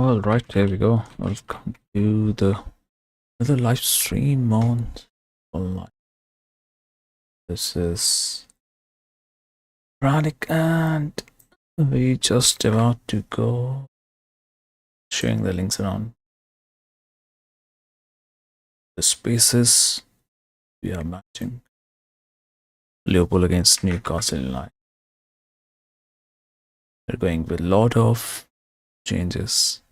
All right, here we go. Welcome to the another live stream on online. This is Radic, and we just about to go sharing the links around the spaces. We are matching Liverpool against Newcastle online. We're going with a lot of changes,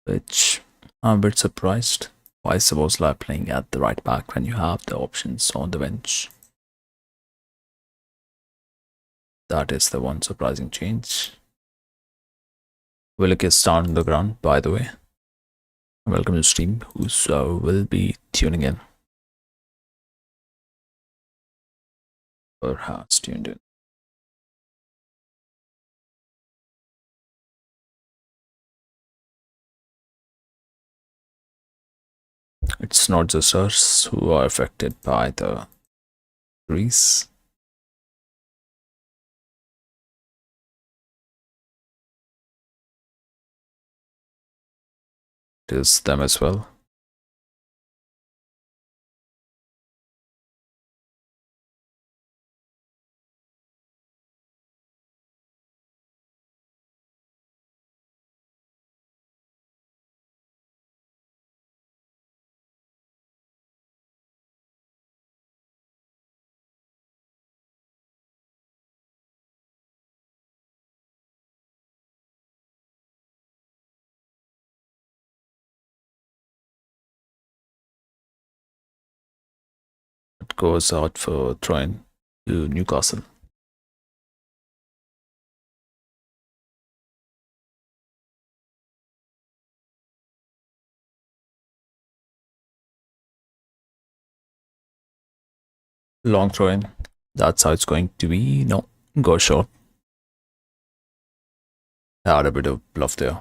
which I'm a bit surprised. Why is Szoboszlai playing at the right back when you have the options on the bench? That is the one surprising change. Willock is down on the ground, by the way. Welcome to the stream, who will be tuning in or has tuned in. It's not just us who are affected by the breeze. It is them as well. It goes out for trying to Newcastle. Long throw in. That's how it's going to be. No, go short. Had a bit of bluff there.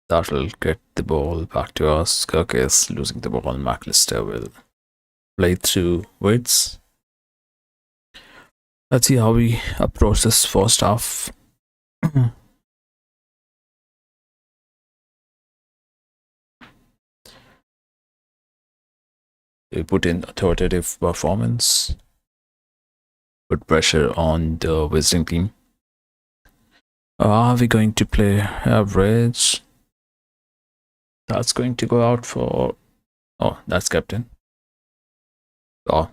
That'll get the ball back to us. Kirk is losing the ball. McAllister will play through Woods. Let's see how we approach this first half. We put in authoritative performance, put pressure on the visiting team. Are we going to play average? That's going to go out for... Oh, that's captain. Oh,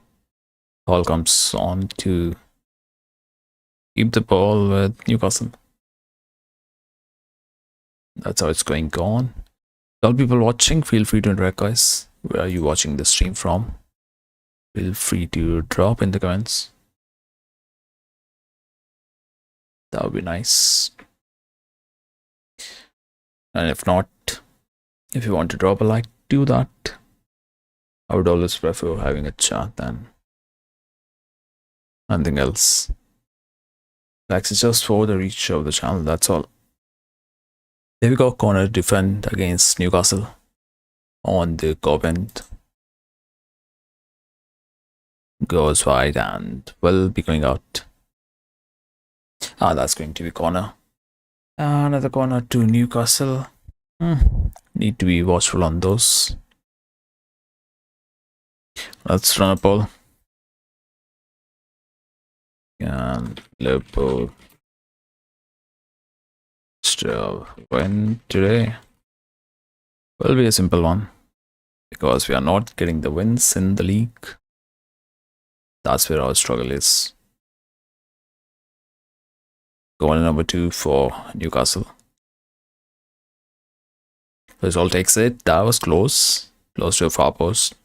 ball comes on to keep the ball with Newcastle. That's how it's going on. All people watching, feel free to interact, guys. Where are you watching the stream from? Feel free to drop in the comments. That would be nice. And if not, if you want to drop a like, do that. I would always prefer having a chat than anything else. Likes is just for the reach of the channel, that's all. There we go, corner defend against Newcastle on the Cobb end. Goes wide and will be going out. That's going to be corner. Another corner to Newcastle. Need to be watchful on those. Let's run a ball. And Liverpool still win today. Will be a simple one because we are not getting the wins in the league. That's where our struggle is. Corner number 2 for Newcastle. Result takes it. That was close. Close to a far post.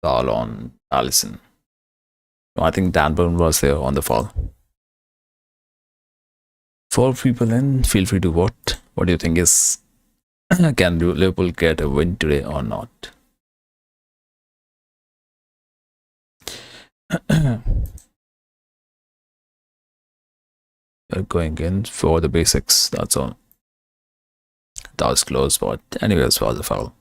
Foul on Allison. I think Dan Burn was there on the foul. 4 people in. Feel free to vote. What do you think is can Liverpool get a win today or not? We're going in for the basics. That's all. That was close, but anyways, was a foul.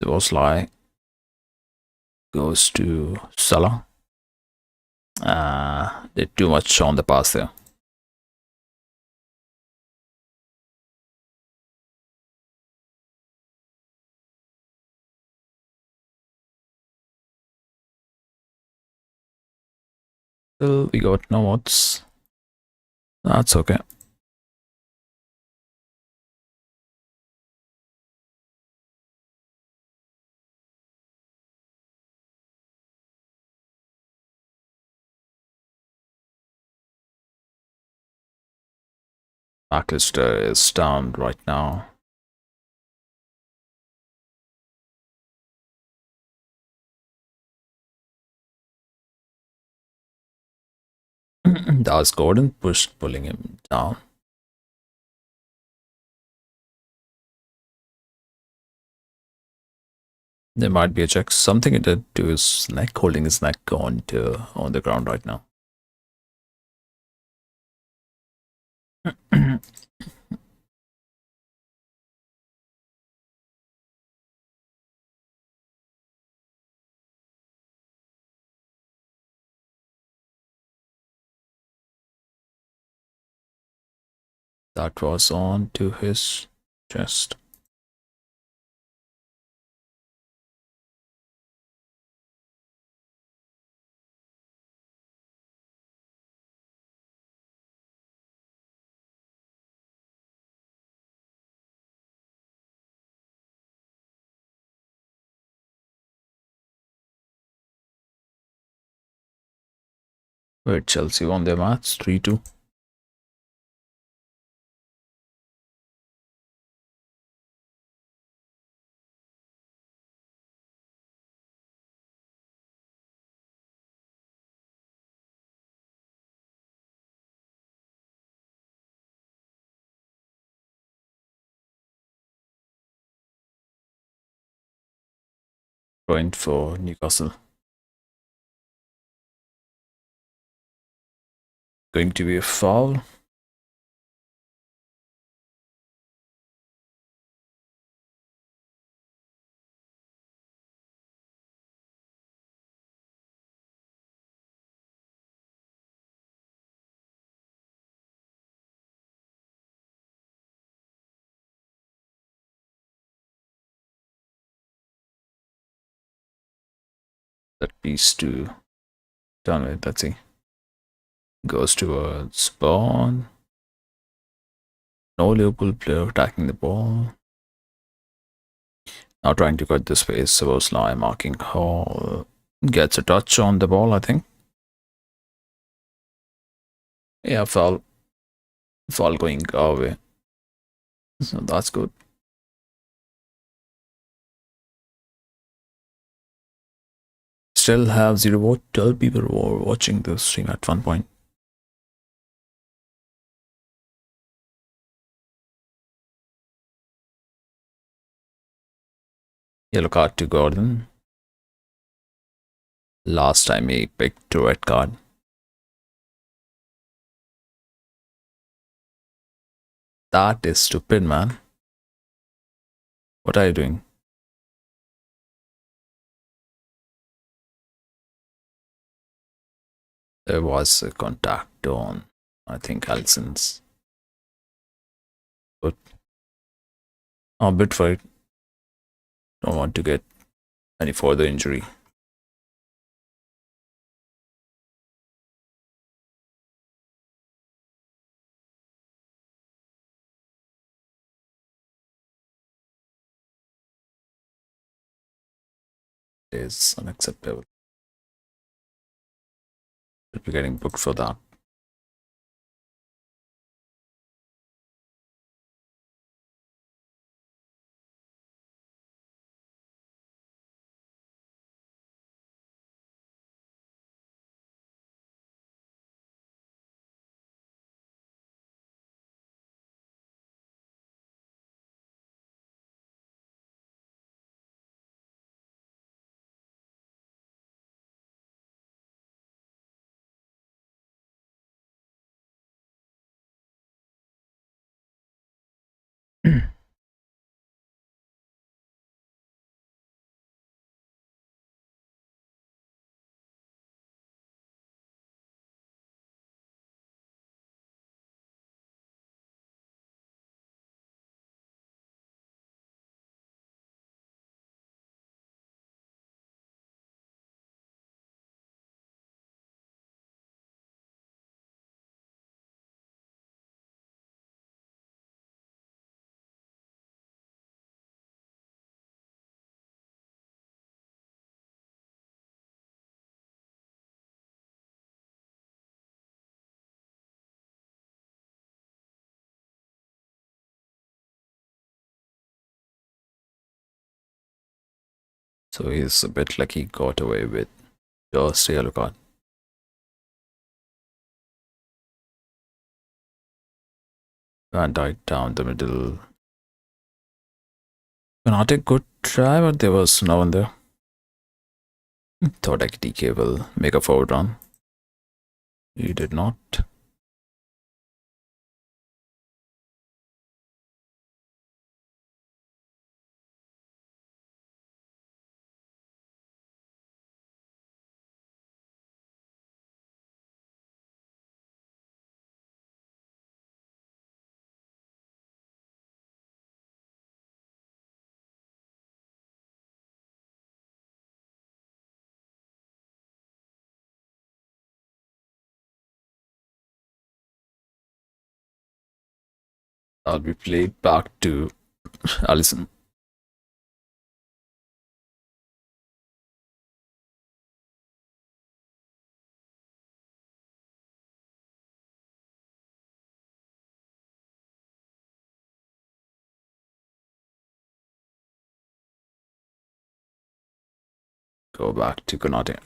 The was lie goes to Salah. Did too much on the pass there. Still, we got no votes. That's okay. McAllister is down right now. That was Gordon pulling him down. There might be a check. Something he did to his neck, holding his neck on the ground right now. That was on to his chest. Where Chelsea won their match 3-2. Point for Newcastle. Going to be a foul. That piece to down it. Let's see. Goes towards spawn. No Liverpool player attacking the ball. Now trying to cut the space. Szoboszlai marking Hall. Gets a touch on the ball, I think. Yeah, foul. Foul going our way. So that's good. Still have 0 vote. 12 people were watching the stream at one point. Yellow card to Gordon. Last time he picked a red card. That is stupid, man. What are you doing? There was a contact on, I think, Allison's. But a bit for it. Don't want to get any further injury. It is unacceptable. Should be getting booked for that. So he's a bit like he got away with just a yellow card. Van Dijk down the middle. Not a good try, but there was no one there. Thought DK will make a forward run. He did not. I'll be played back to Allison. Go back to Konate.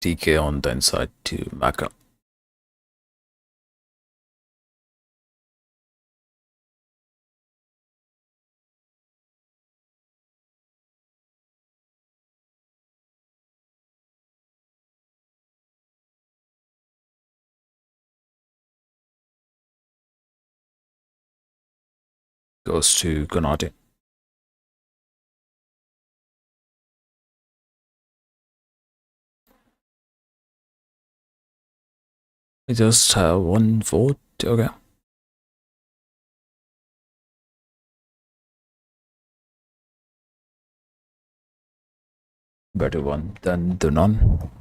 TK on the inside to Maka. Goes to Konate. We just have one vote. Okay. Better one than the none.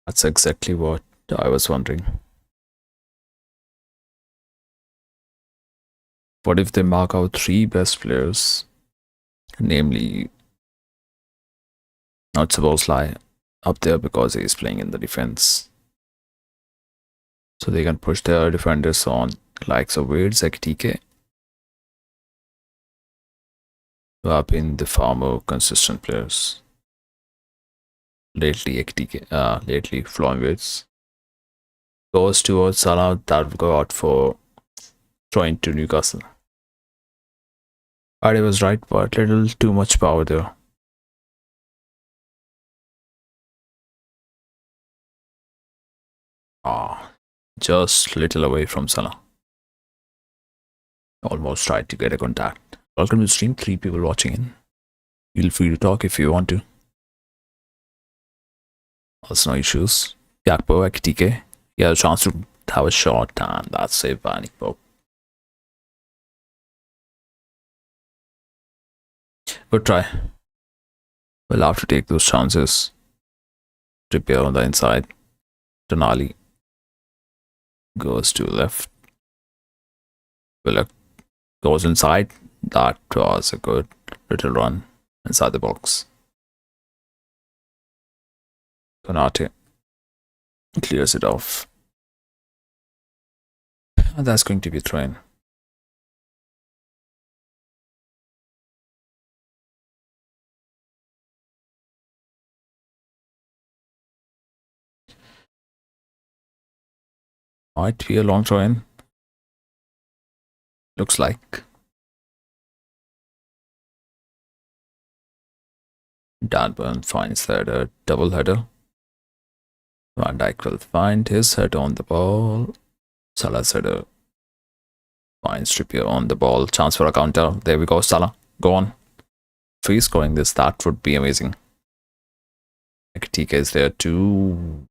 That's exactly what I was wondering. What if they mark out three best players, namely, not supposed lie up there because he's playing in the defense, so they can push their defenders on, likes of Weird Ekitike, who have been the far more consistent players. Lately, lately Flowing Weirds goes towards Salah, that will go out for throwing to Newcastle. I was right, but little too much power there. Just little away from Salah. Almost tried to get a contact. Welcome to stream, 3 people watching in. Feel free to talk if you want to. Also no issues. Gakpo, Ekitike. He had a chance to have a shot, and that's saved by Nick Pope. Good try. We'll have to take those chances. Trippier on the inside. Tonali goes to left. Willock goes inside. That was a good little run inside the box. Konate clears it off. And that's going to be thrown. Might be a long throw in. Looks like. Danburn finds that a double header. Van Dijk will find his head on the ball. Salah's header finds Trippier on the ball. Chance for a counter. There we go, Salah. Go on. If he's scoring this, that would be amazing. Ekitike is there too.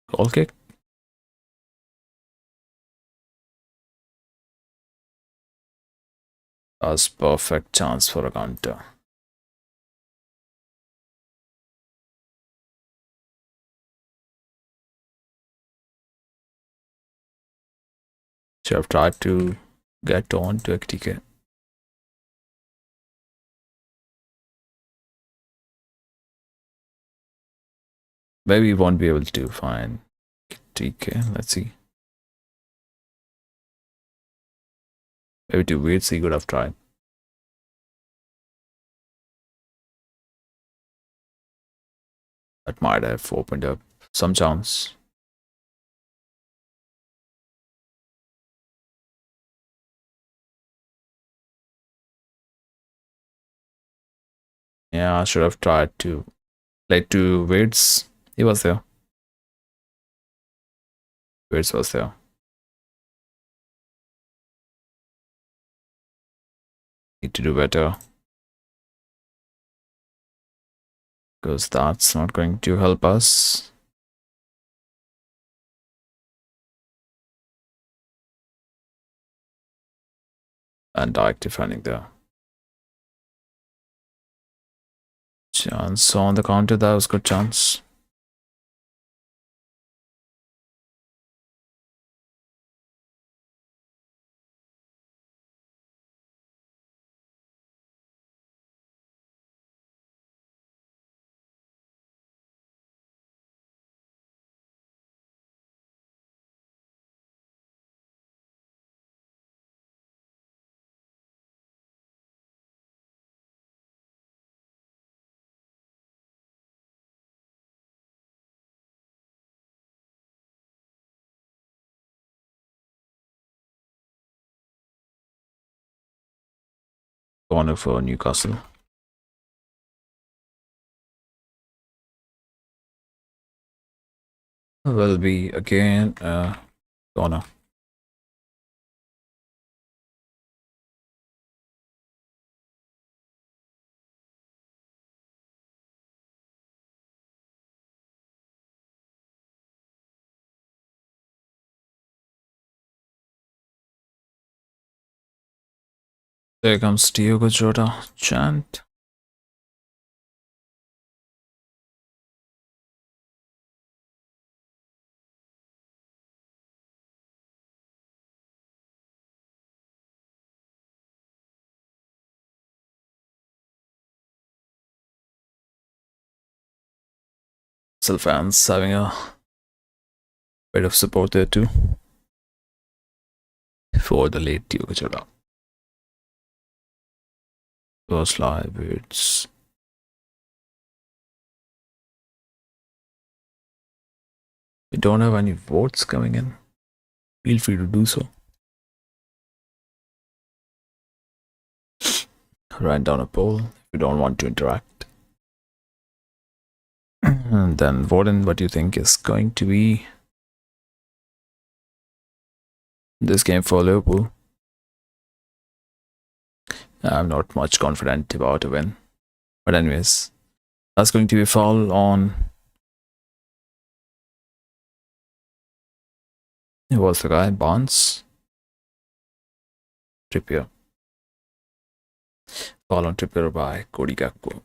Goal kick. That's perfect chance for a counter. Should have tried to get on to Ekitike. Maybe we won't be able to find Ekitike. Let's see. Maybe to wait, he could have tried. That might have opened up some chance. Yeah, I should have tried to play to Waits. He was there. Waits was there. Need to do better. Because that's not going to help us. And Dijk defending there. Chance on the counter. That was a good chance. Corner for Newcastle. Will be again corner. There comes Diogo Jota. Chant. Still fans having a bit of support there too. For the late Diogo Jota. First live, it's we don't have any votes coming in. Feel free to do so. Write down a poll if you don't want to interact. And then vote in what you think is going to be this game for Liverpool. I'm not much confident about a win. But anyways, that's going to be a foul on. Who was the guy? Barnes? Trippier. Foul on Trippier by Cody Gakpo.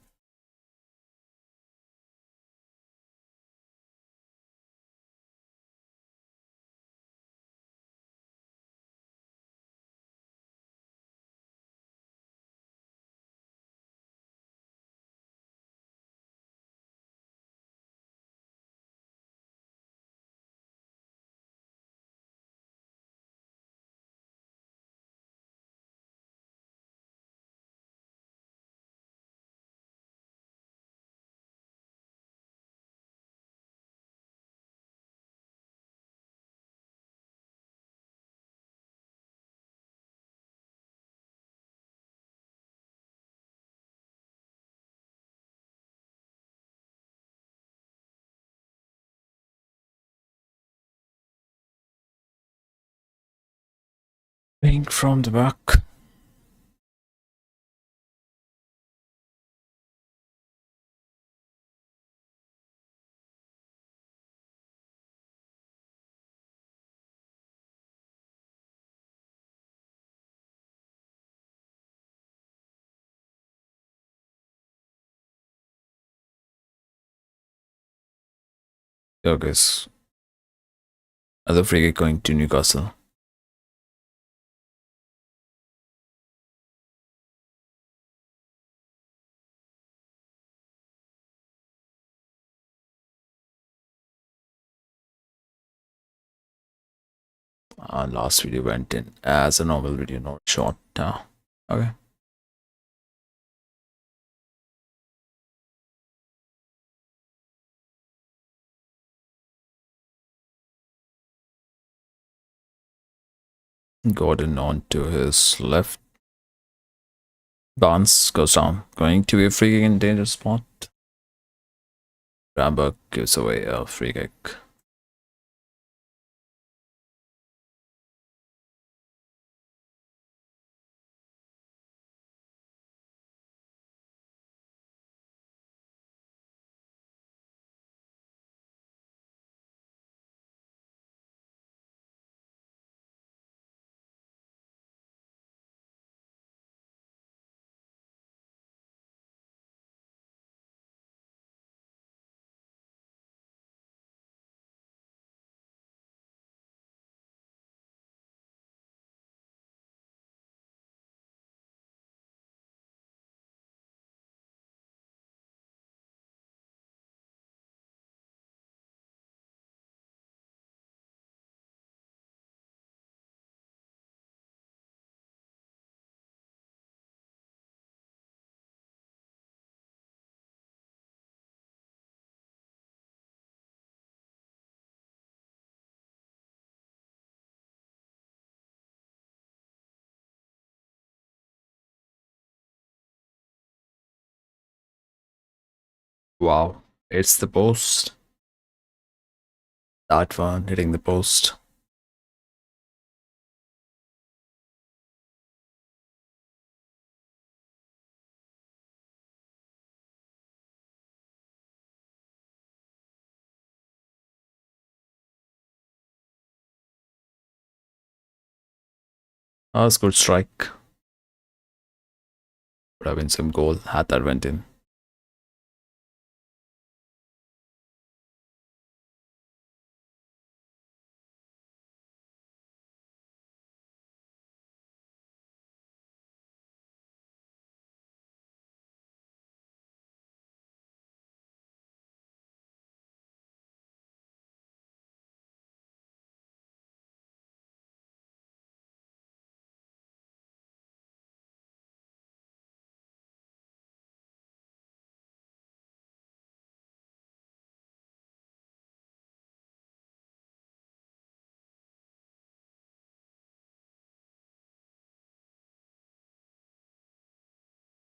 Playing from the back. Yeah, guys. Other free kick going to Newcastle. Last video went in as a normal video, not short. Okay. Gordon on to his left. Barnes goes down. Going to be a free kick in danger spot. Ramberg gives away a free kick. Wow. It's the post. That one hitting the post. That was a good strike. Would have been some goal had that went in.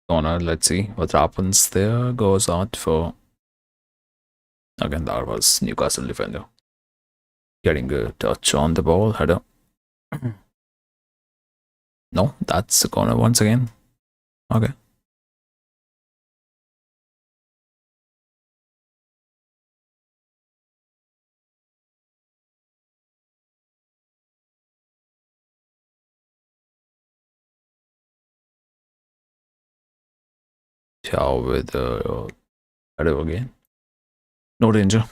Corner, let's see what happens there. Goes out for. Again, that was Newcastle defender. Getting a touch on the ball. Header. No, that's a corner once again. Okay. Chow with the header again. No danger.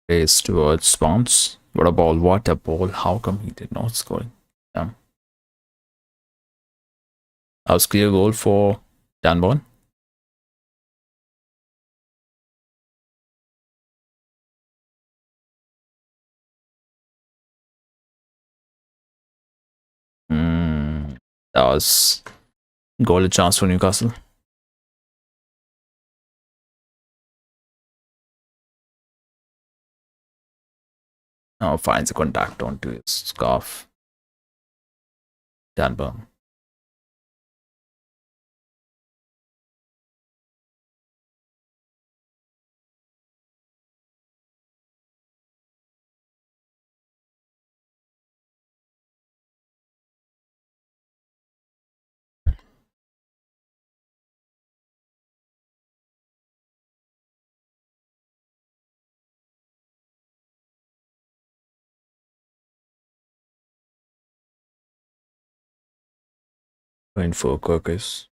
Plays towards Bounce. What a ball. What a ball. How come he did not score? Damn. That was clear goal for Danborn. That was goal chance for Newcastle. Now finds a contact onto his scarf. Danburn. Going for Kirkis.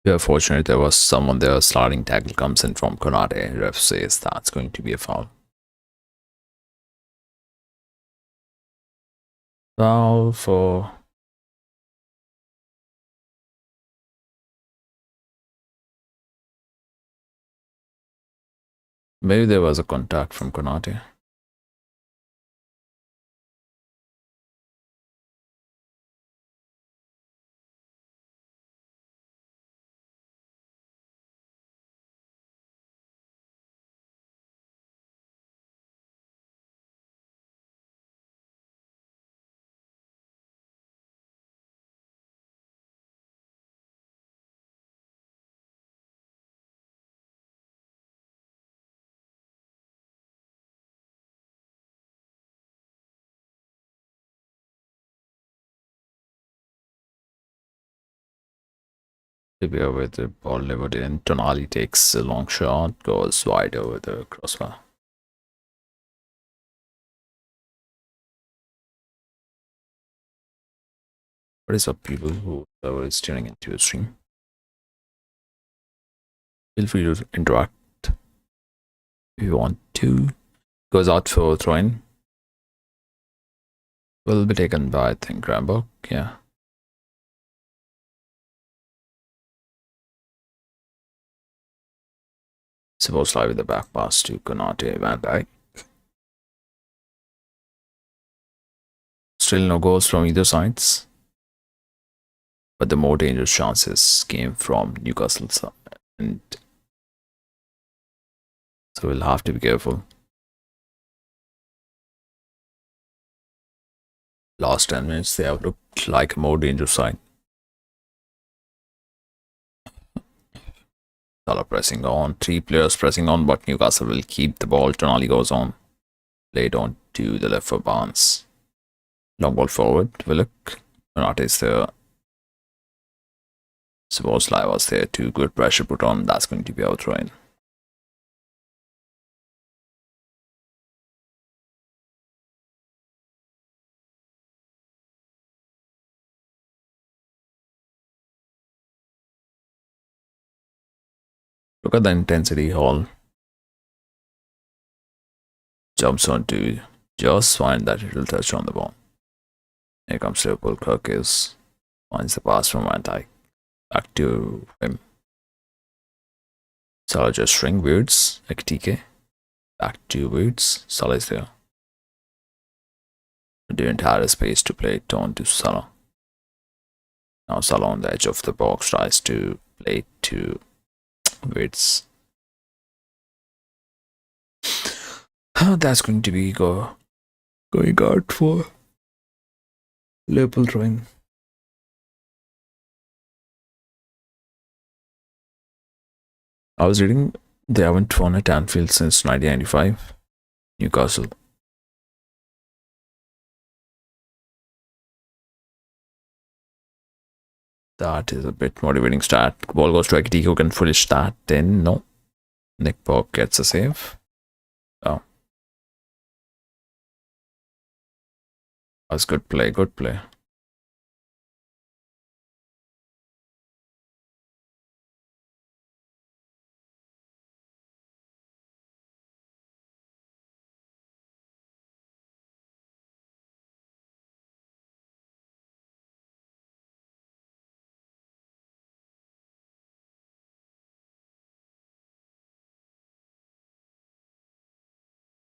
We are fortunate there was someone there. Sliding tackle comes in from Konate. Ref says that's going to be a foul. Foul for. Maybe there was a contact from Konate. Trippier with the ball delivered in. Tonali takes a long shot, goes wide over the crossbar. What is up, people who are tuning into a stream? Feel free to interact if you want to. Goes out for throw in. Will be taken by, I think, Rambo. Yeah. Supposed live with the back pass to Konate Van Dijk. Still no goals from either sides. But the more dangerous chances came from Newcastle side. And so we'll have to be careful. Last 10 minutes, they have looked like a more dangerous side. Salah pressing on, 3 players pressing on, but Newcastle will keep the ball. Tonali goes on, played on to the left for Barnes. Long ball forward, Willock. Konate is there. Szoboszlai was there too. Good pressure put on. That's going to be our throw in. Look at the intensity. Hall jumps onto just find that it will touch on the ball. Here comes Liverpool. Kirkis finds the pass from Van Dijk. Back to him. Salah just string Weirds. Ekitike. Back to Weirds. Salah is there. Didn't have a space to play it on to Salah. Now Salah on the edge of the box tries to play it to Weirds. That's going to be going out for Liverpool throwing. I was reading they haven't won at Anfield since 1995. Newcastle. That is a bit motivating stat. Ball goes to Ekitike who can finish that. Then no. Nick Pope gets a save. Oh. That's good play, good play.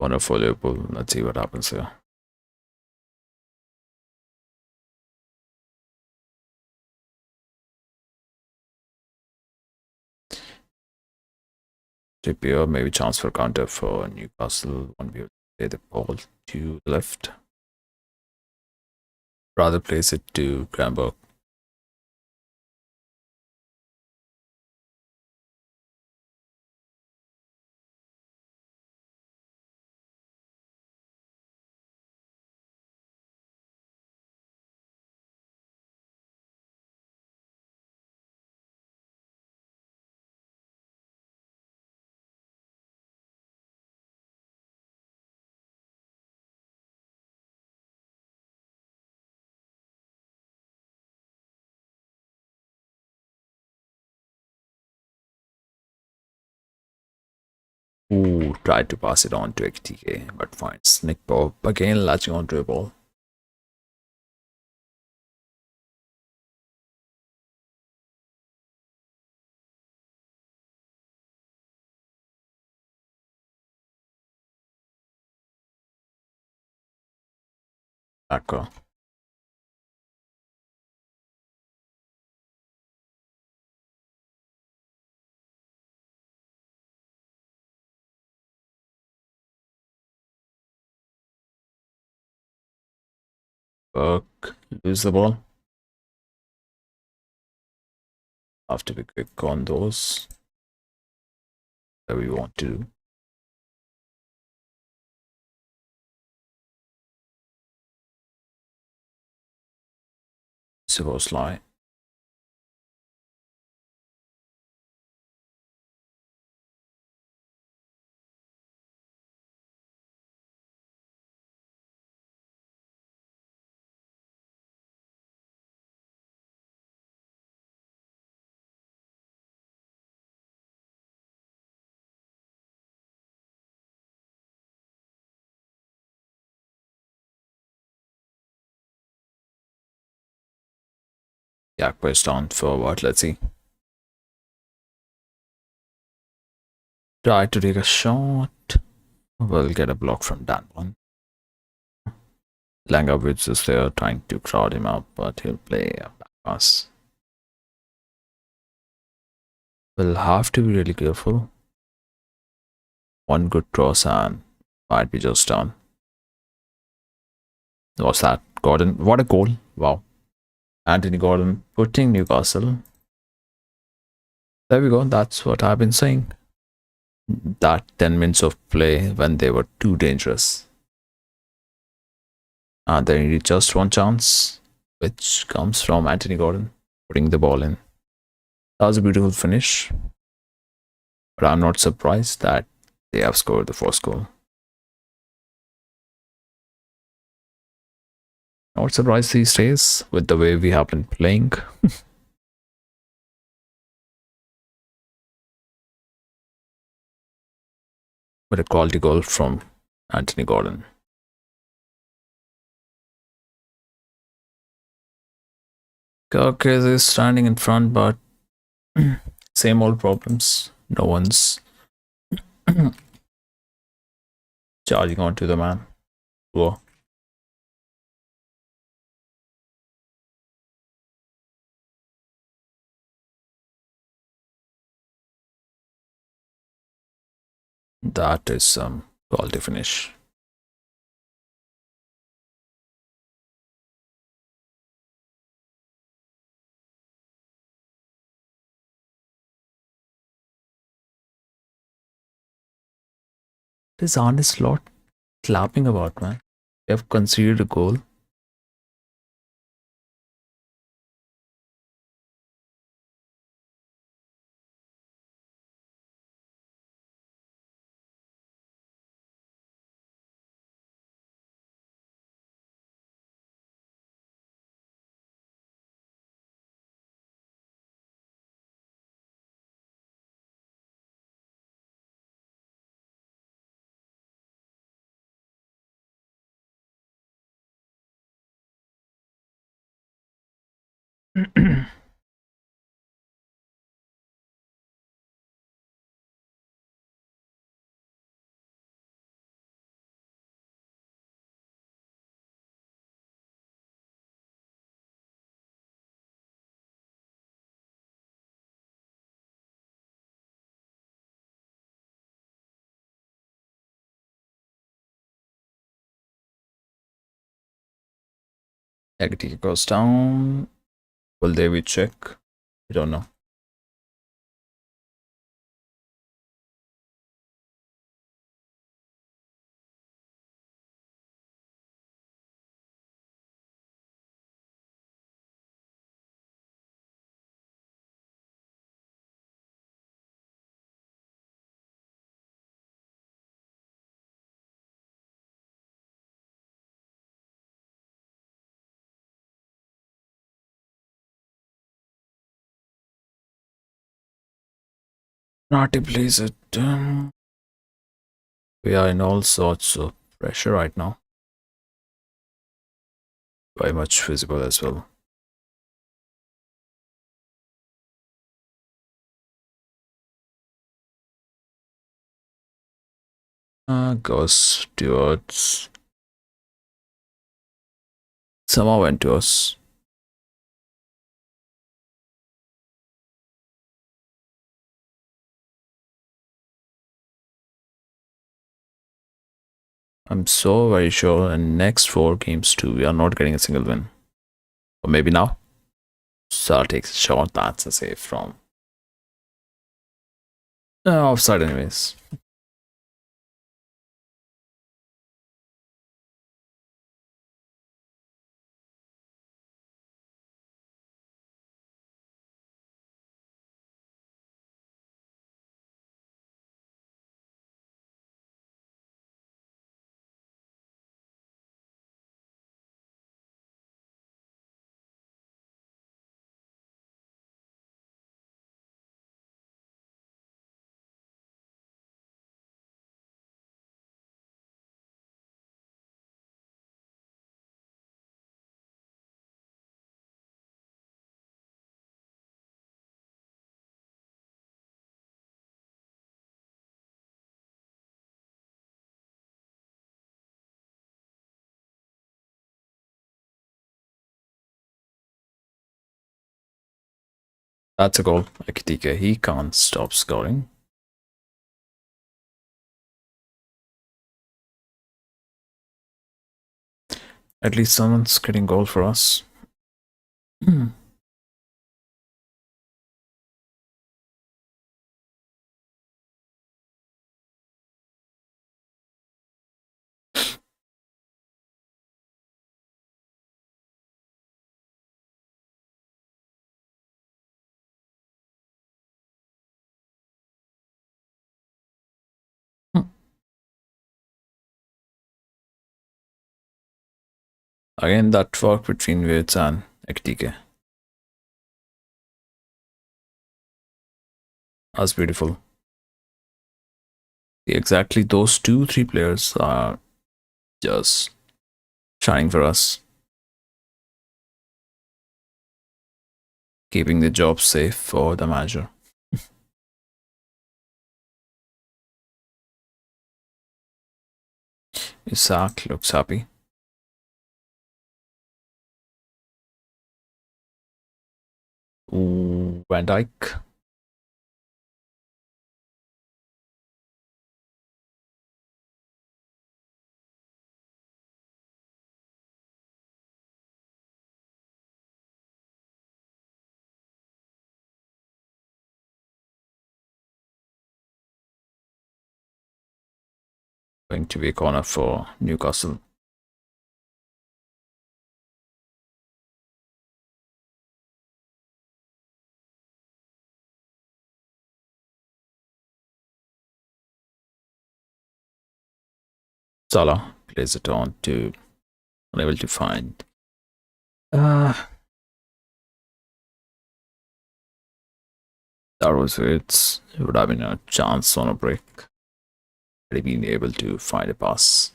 Wonderful Liverpool. Let's see what happens here. Trippier, maybe chance for counter for Newcastle. Won't be able to play the ball to the left. Rather place it to Granberg. Ooh, tried to pass it on to XTK, but finds Nick Bob again latching onto a ball. Backer. Burke lose the ball. Have to be quick on those that we want to do. Suppose lie. Yak pressed on forward. Let's see. Try to take a shot. We'll get a block from that one. Langavitz is there trying to crowd him out, but he'll play a back pass. We'll have to be really careful. One good cross and might be just done. What's that? Gordon. What a goal. Wow. Anthony Gordon putting Newcastle. There we go. That's what I've been saying. That 10 minutes of play when they were too dangerous. And they needed just one chance, which comes from Anthony Gordon putting the ball in. That was a beautiful finish. But I'm not surprised that they have scored the first goal. Not surprised these days with the way we have been playing. But a quality goal from Anthony Gordon. Kirk is standing in front, but same old problems. No one's charging onto the man. Whoa. That is some quality finish. This honest lot clapping about, man. They have conceded a goal. Negative goes down. Will they be check? I don't know. Naughty plays it. We are in all sorts of pressure right now. Very much visible as well. Goes towards. Somehow went to us. I'm so very sure in next 4 games too, we are not getting a single win. Or maybe now. Salah takes a shot. That's a save from offside anyways. That's a goal. Ekitike, he can't stop scoring. At least someone's getting goal for us. Again, that work between Wirtz and Ekitike. That's beautiful. Exactly those 2-3 players are just shining for us. Keeping the job safe for the manager. Isaac looks happy. Ooh, Van Dijk. Going to be a corner for Newcastle. Salah plays it on to unable to find. That was it. It would have been a chance on a break. Had he been able to find a pass.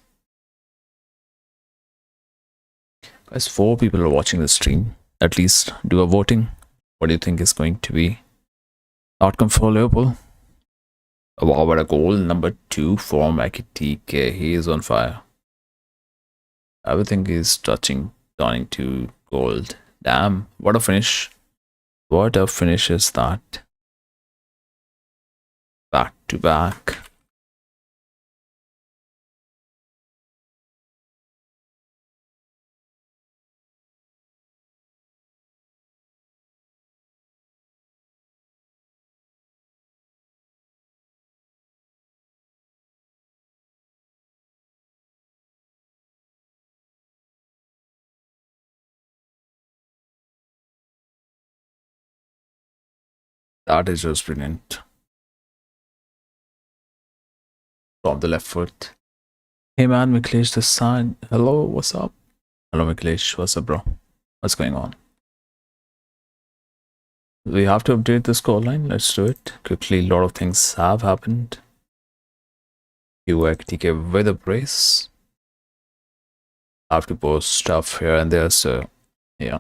Guys, 4 people are watching the stream. At least do a voting. What do you think is going to be outcome for Liverpool? Wow, what a goal. Number 2 for Ekitike. He is on fire. Everything is turning to gold. Damn, what a finish. What a finish is that. Back to back. That is just brilliant. From the left foot. Hey man, Miklesh this side. Hello, what's up? Hello Miklesh, what's up bro? What's going on? We have to update the scoreline. Let's do it quickly. A lot of things have happened. UXTK with a brace. I have to post stuff here and there, so yeah.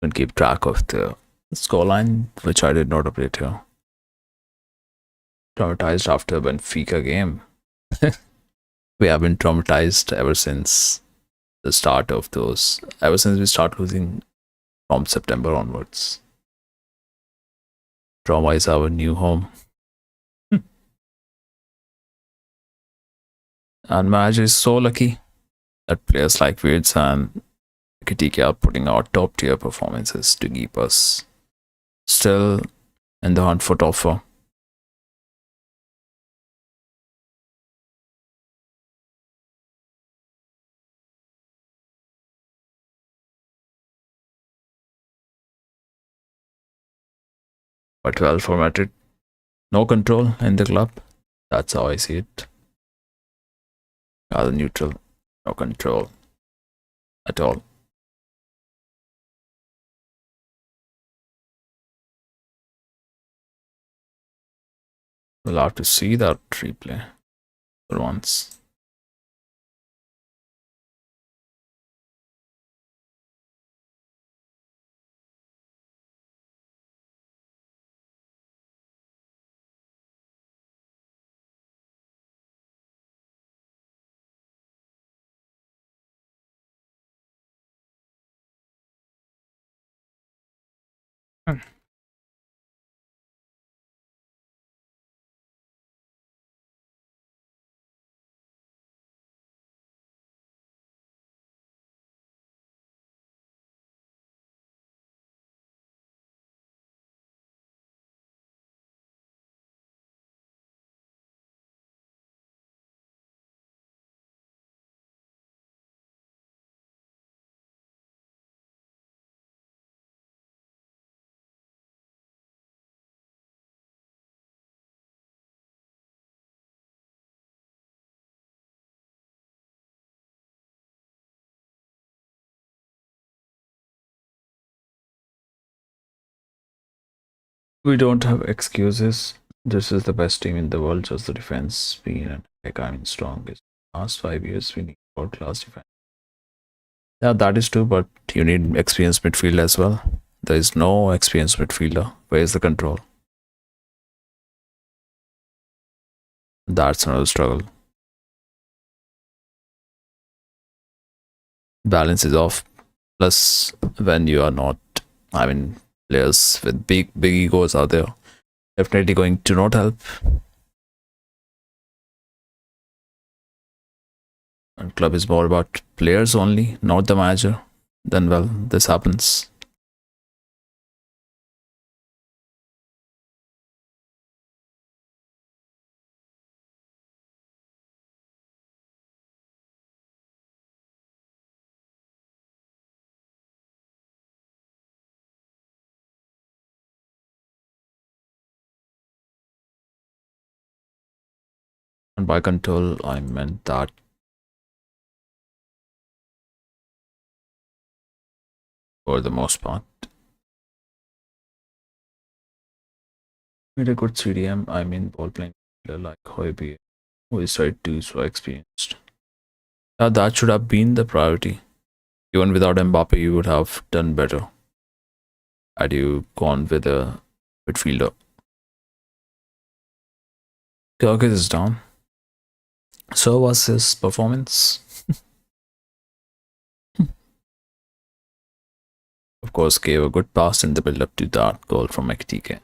And keep track of the scoreline, which I did not update here. Traumatized after Benfica game. We have been traumatized ever since the start of those, ever since we start losing from September onwards. Trauma is our new home. And manager is so lucky that players like Wirtz and Kitike are putting out top tier performances to keep us still in the hunt for top four. But well formatted. No control in the club. That's how I see it. Rather neutral. No control at all. We'll have to see that replay for once. We don't have excuses. This is the best team in the world, just the defense being strongest. Last 5 years, we need world class defense. Yeah, that is true, but you need experienced midfield as well. There is no experienced midfielder. Where is the control? That's another struggle. Balance is off. Plus, when you are not, I mean, players with big egos are there, definitely going to not help. And club is more about players only, not the manager. Then, well, this happens. And by control, I meant that for the most part. With a good CDM, I mean ball playing player like Hoiberg, who is right to so experienced. That should have been the priority. Even without Mbappe, you would have done better had you gone with a midfielder. Kirkis is down. So was his performance. Of course, gave a good pass in the build up to that goal from XTK.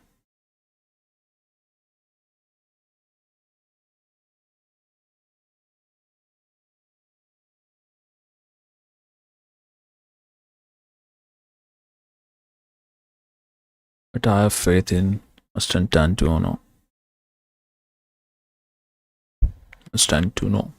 But I have faith in Ostentantuono. Ostentuno.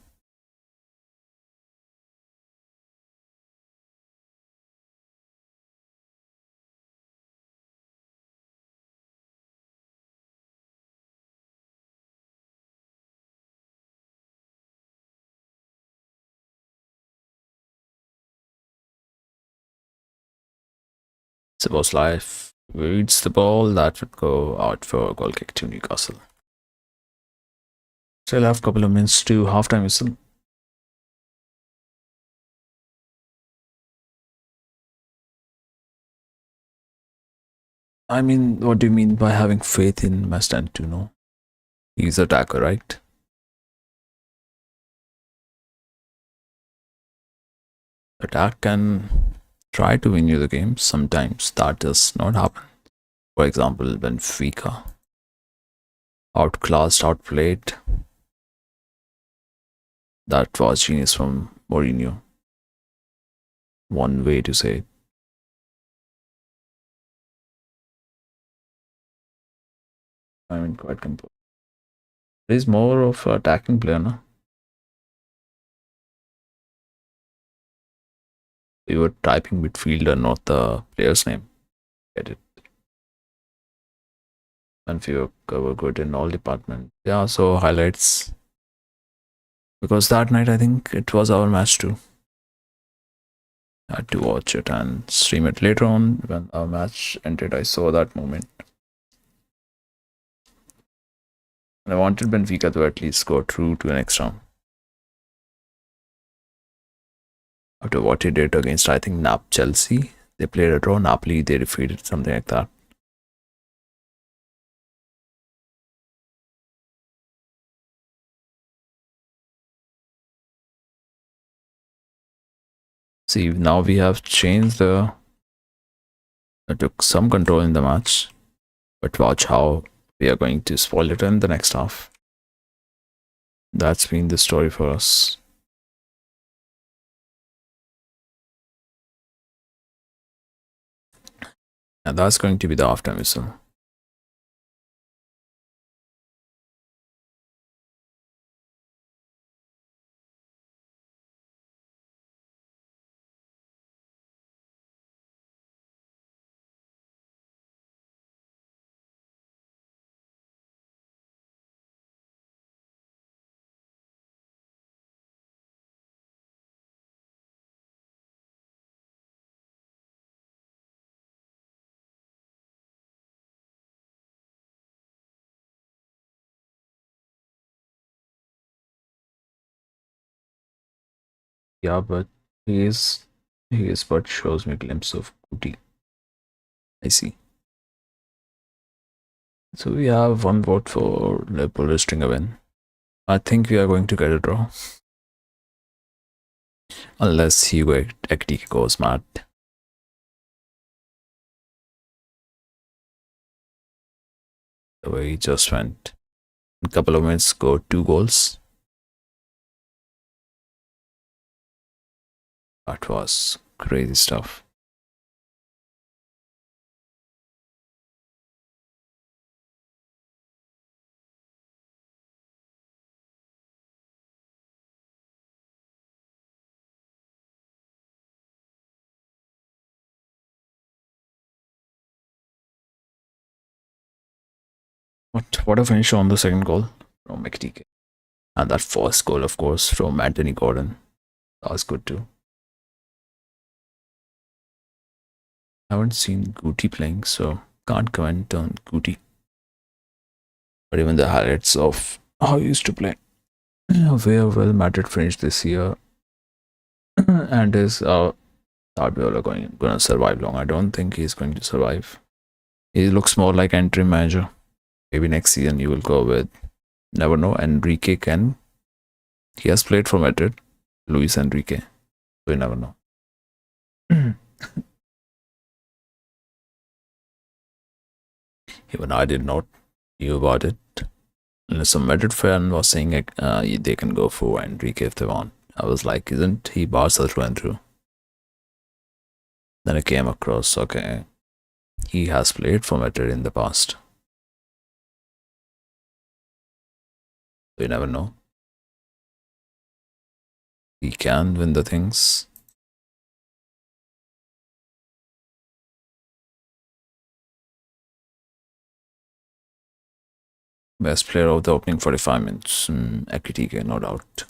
Suppose life reads the ball, that would go out for a goal kick to Newcastle. Still have a couple of minutes to halftime whistle. I mean, what do you mean by having faith in my stand to know? He's attacker, right? Attack can try to win you the game. Sometimes that does not happen. For example, Benfica outclassed, outplayed. That was genius from Mourinho. One way to say it. I mean, quite composed. He's more of an attacking player, no? We were typing midfielder, not the player's name. Get it? And we were good in all departments. Yeah, so highlights. Because that night, I think it was our match too. I had to watch it and stream it later on. When our match ended, I saw that moment. And I wanted Benfica to at least go through to the next round. After what he did against, I think, Chelsea, they played a draw. Napoli, they defeated, something like that. See, now we have changed the. Took some control in the match, but watch how we are going to spoil it in the next half. That's been the story for us. And that's going to be the halftime whistle. Yeah, but he is but shows me a glimpse of Kuti. I see. So we have one vote for Liverpool registering a win. I think we are going to get a draw. Unless Hugo Ekitike goes mad. The way he just went. In a couple of minutes, scored 2 goals. That was crazy stuff. What a finish on the second goal from Ekitike. And that first goal, of course, from Anthony Gordon. That was good too. I haven't seen Guti playing, so can't comment on Guti. But even the highlights of how he used to play. Where well Madrid finished this year and is Guardiola gonna survive long? I don't think he's going to survive. He looks more like entry manager. Maybe next season you will go with, never know, Enrique can. He has played for Madrid, Luis Enrique. So you never know. Even I did not knew about it. And some Madrid fan was saying they can go for Enrique if they want. I was like, isn't he Barca through and through? Then I came across, okay, he has played for Madrid in the past. So you never know. He can win the things. Best player of the opening 45 minutes, Ekitike, no doubt.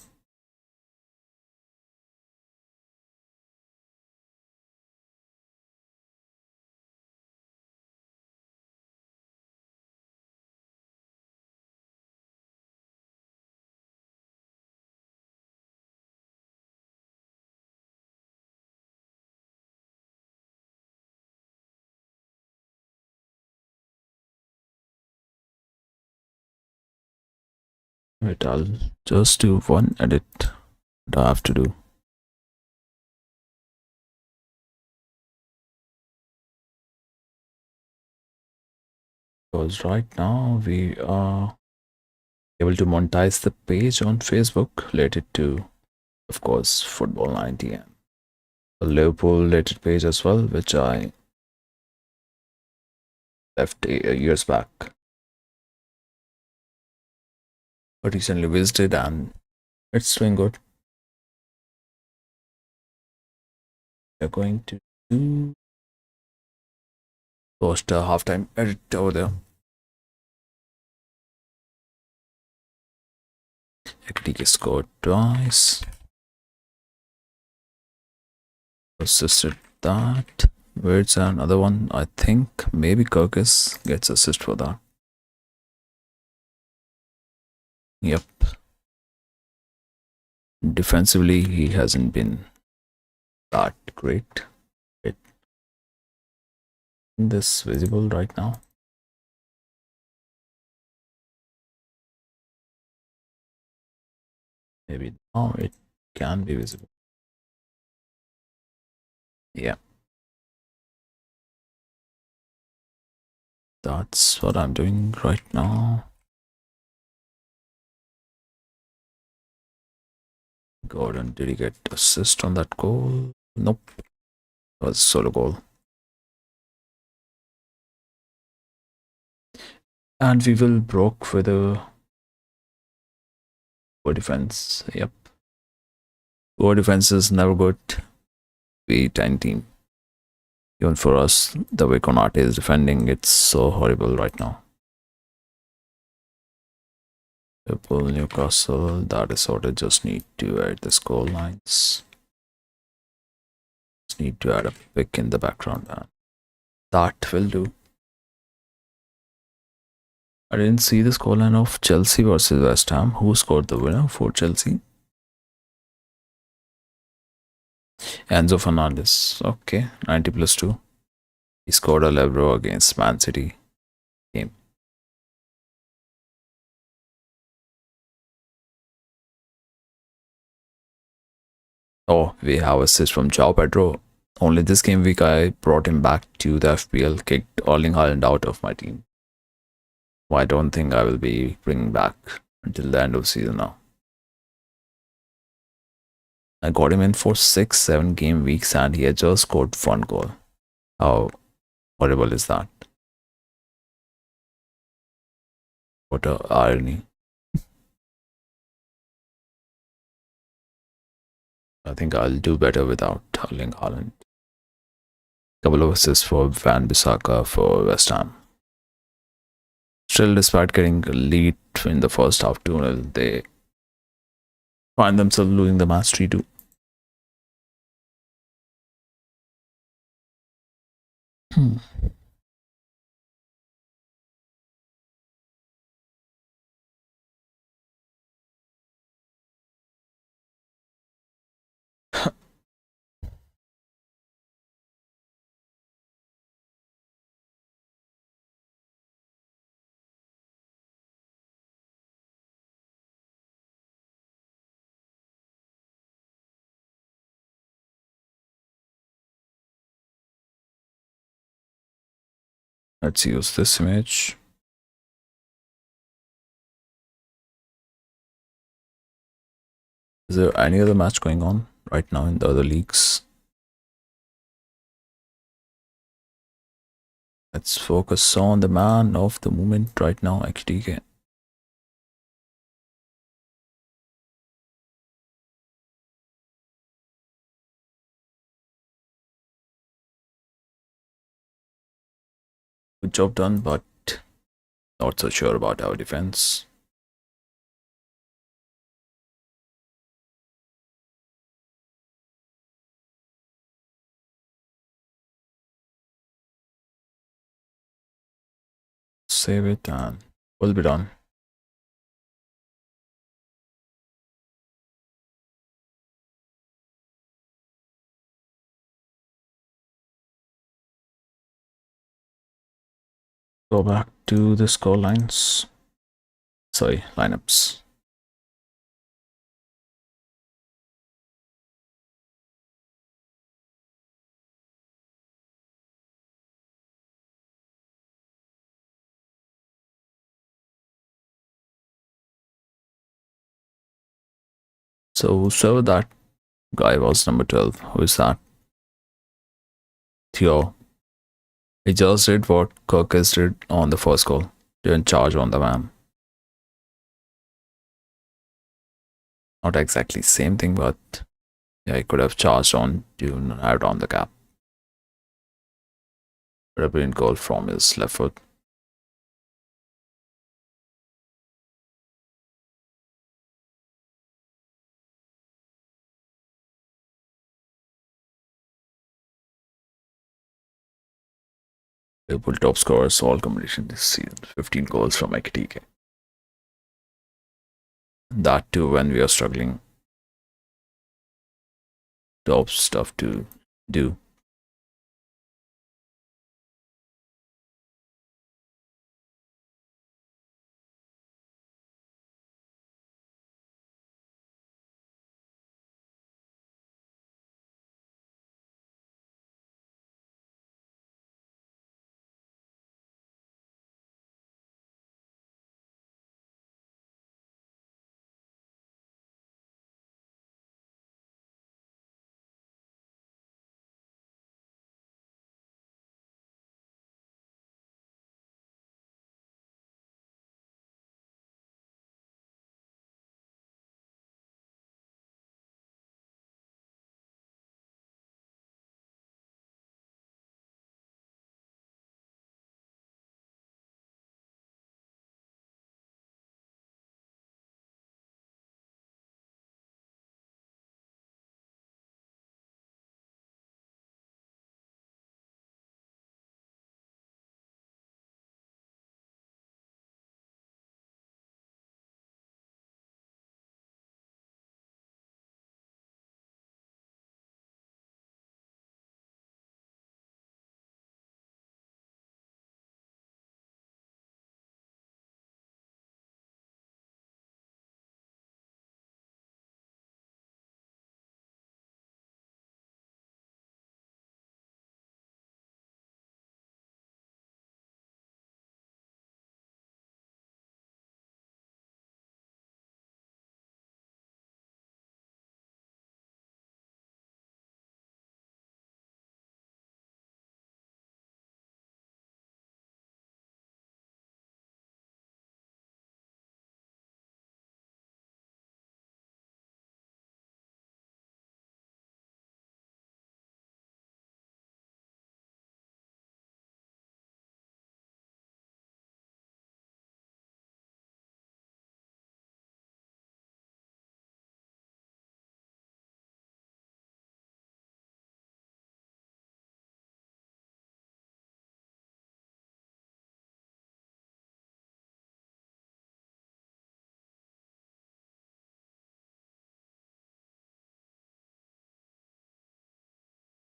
Wait, I'll just do one edit that I have to do. Because right now we are able to monetize the page on Facebook related to, of course, Football 90 and a Liverpool related page as well, which I left years back. But recently visited and it's doing good. We're going to do post a halftime edit over there. Ekdike scored twice. Assisted that. Where's another one? I think maybe Kirkus gets assist for that. Yep. Defensively, he hasn't been that great. This visible right now? Maybe now it can be visible. Yeah. That's what I'm doing right now. Gordon, did he get assist on that goal? Nope. It was a solo goal. And we will broke with a poor defense. Yep. Poor defense is never good. We 10 team. Even for us, the way Konate is defending, it's so horrible right now. Liverpool, Newcastle, that is sorted. Just need to add the score lines. Just need to add a pick in the background, and that will do. I didn't see the scoreline of Chelsea versus West Ham. Who scored the winner for Chelsea? Enzo Fernandez. Okay, 90 plus 2. He scored a Lebro against Man City game. Oh, we have assist from Joao Pedro. Only this game week I brought him back to the FPL, kicked Erling Haaland out of my team. Well, I don't think I will be bringing back until the end of the season now. I got him in for 6-7 game weeks and he had just scored one goal. How horrible is that? What a irony. I think I'll do better without Erling Haaland. Couple of assists for Van Bissaka for West Ham. Still, despite getting a lead in the first half 2-0, they find themselves losing the match 3-2. Let's use this image. Is there any other match going on right now in the other leagues? Let's focus on the man of the moment right now, XDK. Good job done, but not so sure about our defense. Save it and we'll be done. Go back to the score lines. Sorry, lineups. So that guy was number 12. Who is that? Theo. He just did what Kirkis did on the first goal. Didn't charge on the man. Not exactly same thing, but yeah, he could have charged on to narrow down the gap. But a brilliant goal from his left foot. Liverpool top scorers all competition this season. 15 goals from Ekitike. That too when we are struggling. Top stuff to do.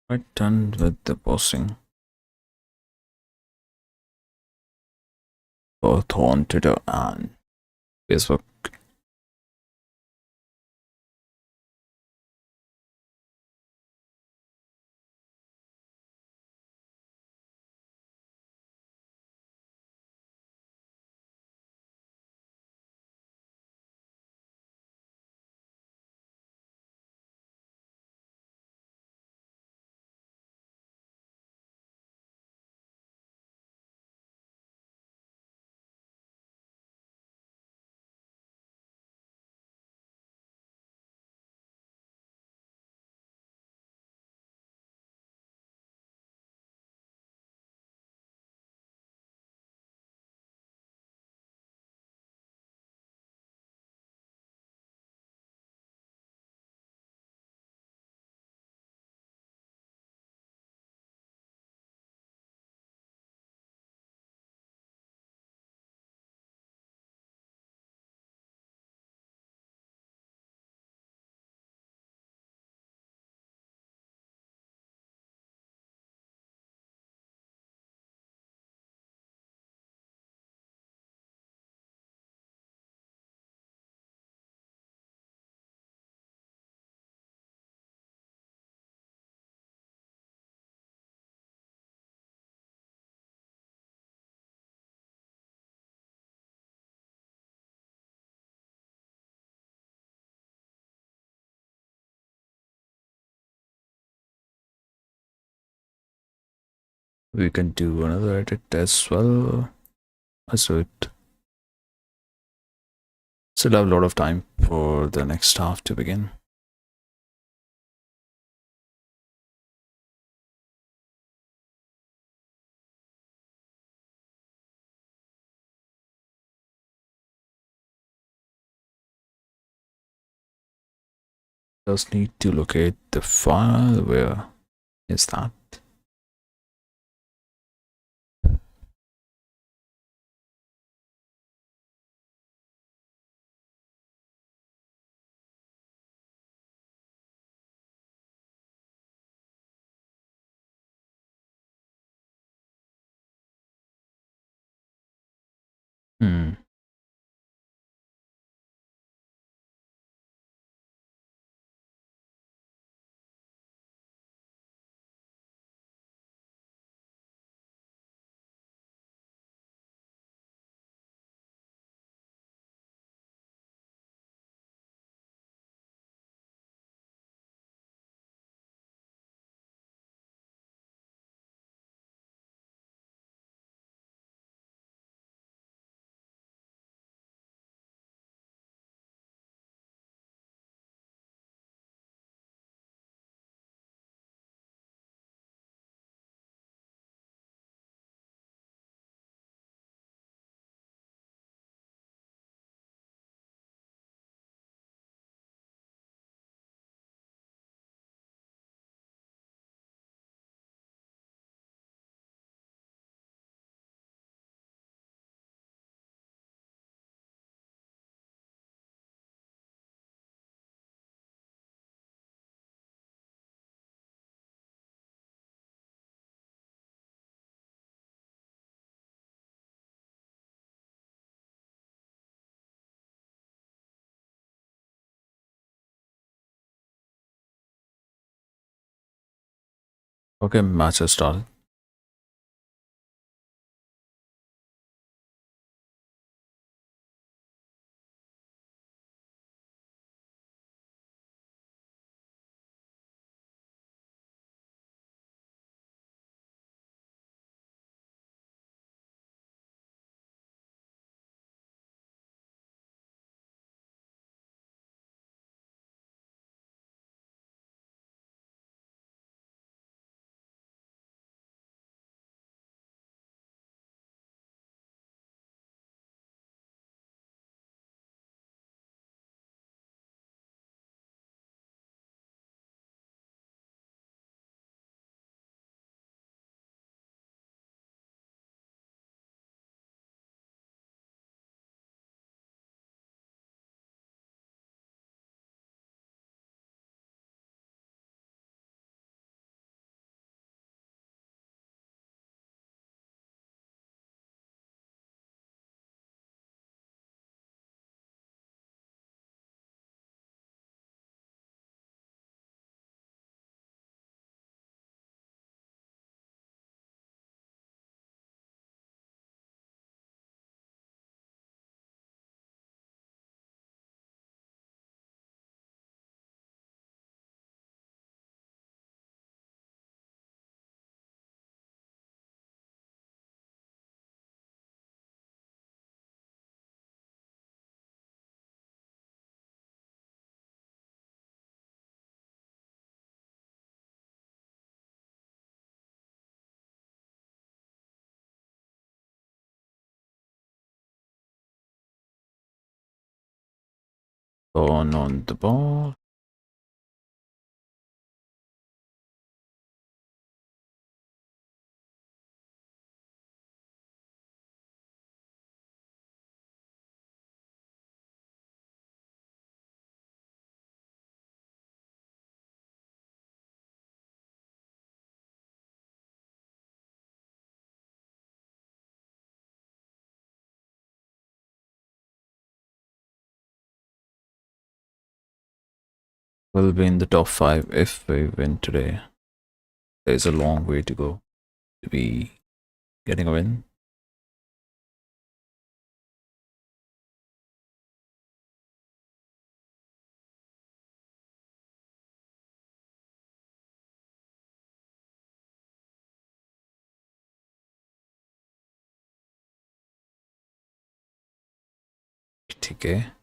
Quite done with the posting. Both on Twitter and Facebook. We can do another edit as well. Let's do it. Still have a lot of time for the next half to begin. Just need to locate the file. Where is that? Hmm. Okay, match has started. On the ball. We'll be in the top 5 if we win today. There's a long way to go to be getting a win. ठीक है.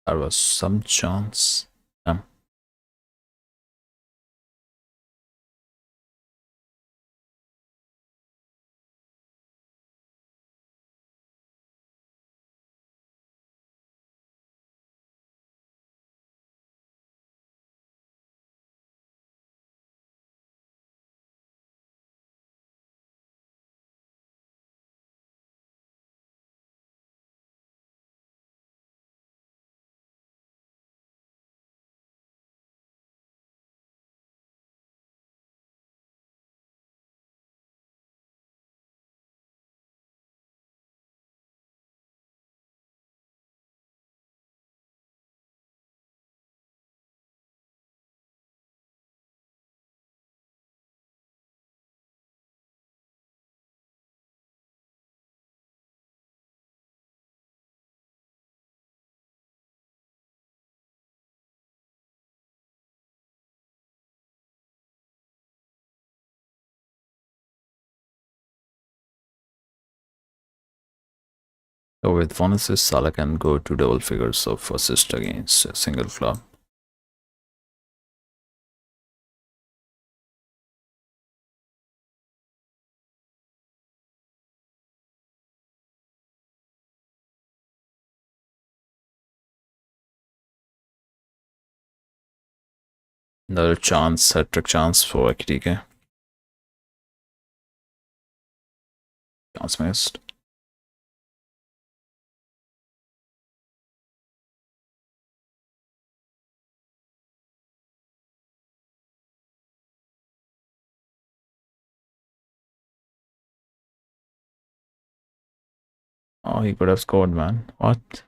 There was some chance. So with one assist, Salah can go to double figures of assist against a single club. Another chance, hat-trick chance for Ekitike. Chance missed. Oh, he could have scored, man. What?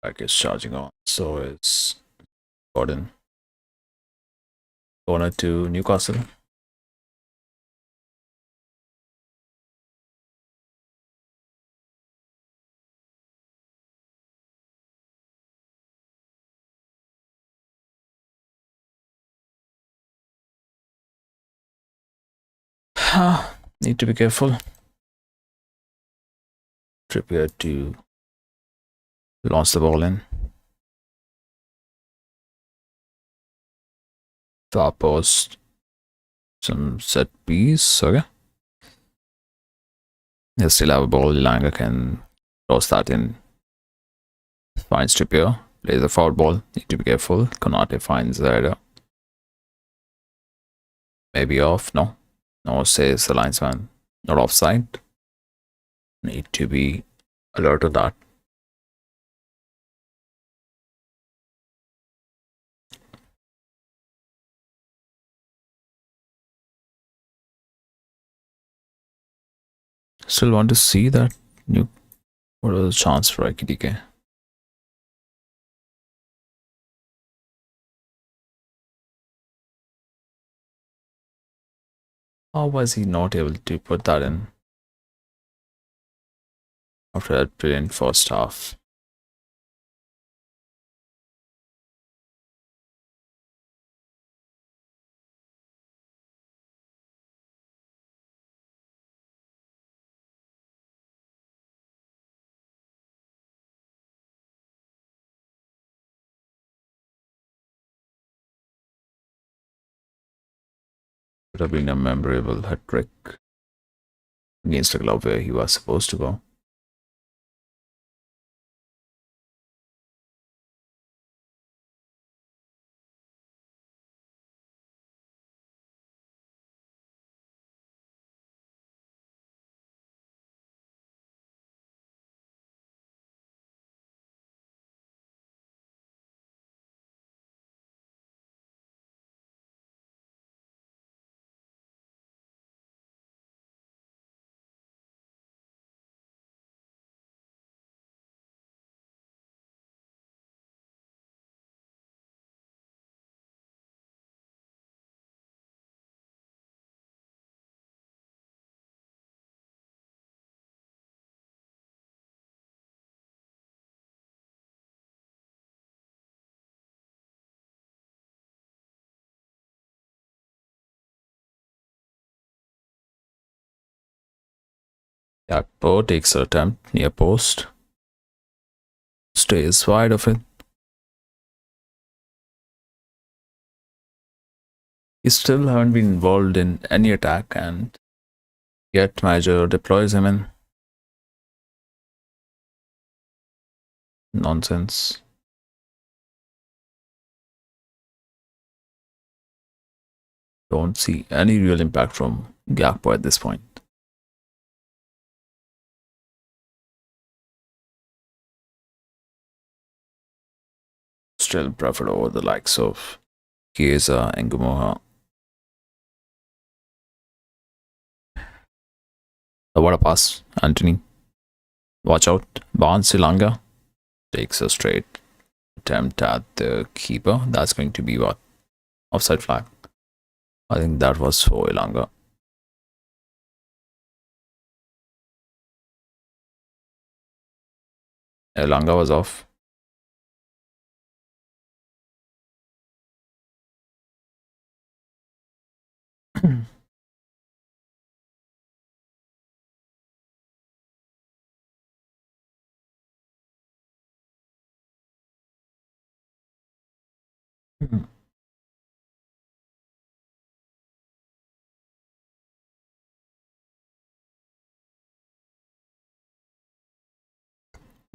Back is charging on. So it's Gordon. Corner to Newcastle. Need to be careful. Trippier to launch the ball in. Far post. Some set piece. Okay. They still have a ball. Langa can toss that in. Finds Trippier. Plays a foul ball. Need to be careful. Konate finds the header. Maybe off. No. No, says the linesman. Not offside. Need to be alert of that. Still want to see that new. What was the chance for Ekitike? How was he not able to put that in after that brilliant first half? Would have been a memorable hat trick against a club where he was supposed to go. Gakpo takes an attempt near post. Stays wide of it. He still haven't been involved in any attack, and yet manager deploys him in. Nonsense. Don't see any real impact from Gakpo at this point. Still preferred over the likes of Chiesa and Gumoha. What a pass, Anthony. Watch out. Barnes Silanga takes a straight attempt at the keeper. That's going to be what? Offside flag. I think that was for Ilanga. Ilanga was off.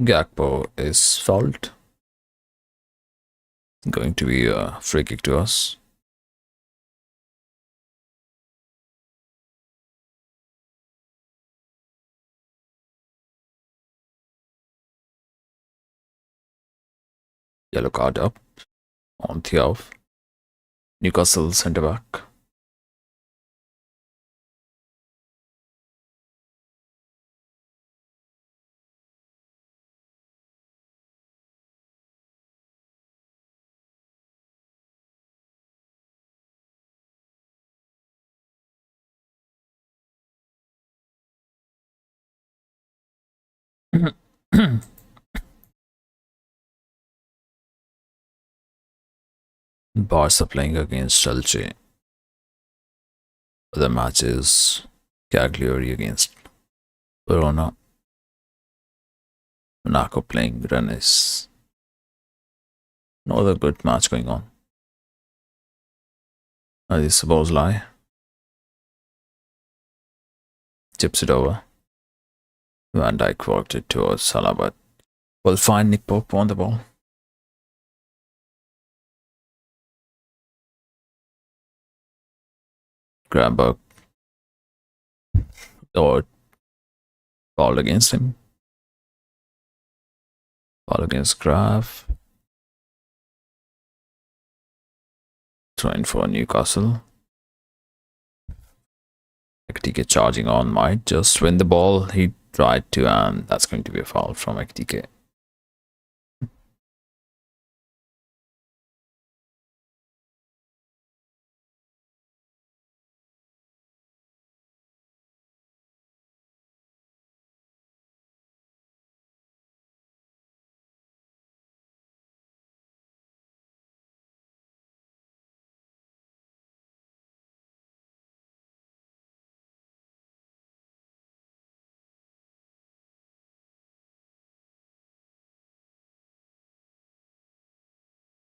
Gakpo is fouled. Going to be a free kick to us. Yellow card up on Thiaw. Newcastle centre back. Barca playing against Chelsea. The match is Cagliari against Verona. Monaco playing Rennes. No other good match going on. Are these balls lie? Chips it over. Van Dijk worked it towards Salah, but we'll find Nick Pope on the ball. Grabenberg or ball against him. Ball against Graf. Throwing for Newcastle. Ekitike charging on might just win the ball. He tried to, and that's going to be a foul from Ekitike.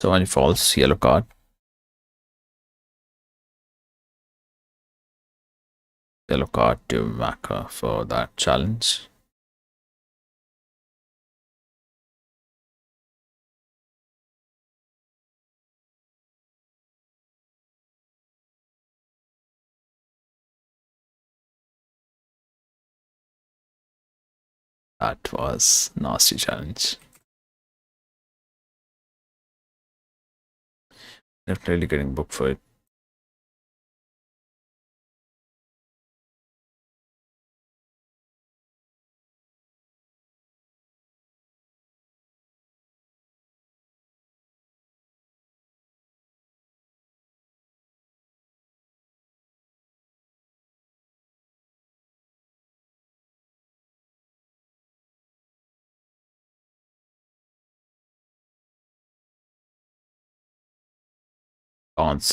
So when he falls, yellow card. Yellow card to Maka for that challenge. That was nasty challenge. Definitely getting booked for it.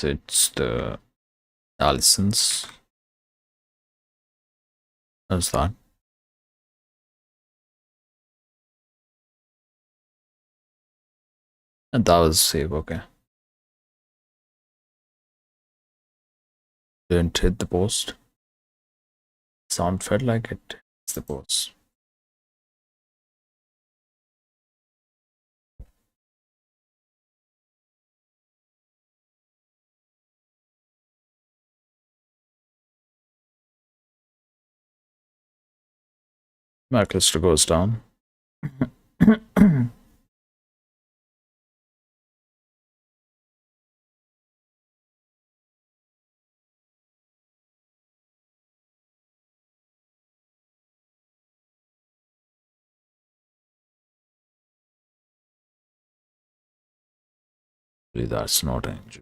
It's the Allison's. How's that? And that was save, okay. Didn't hit the post. Sound felt like it hits the post. McAllister goes down. That's not an injury.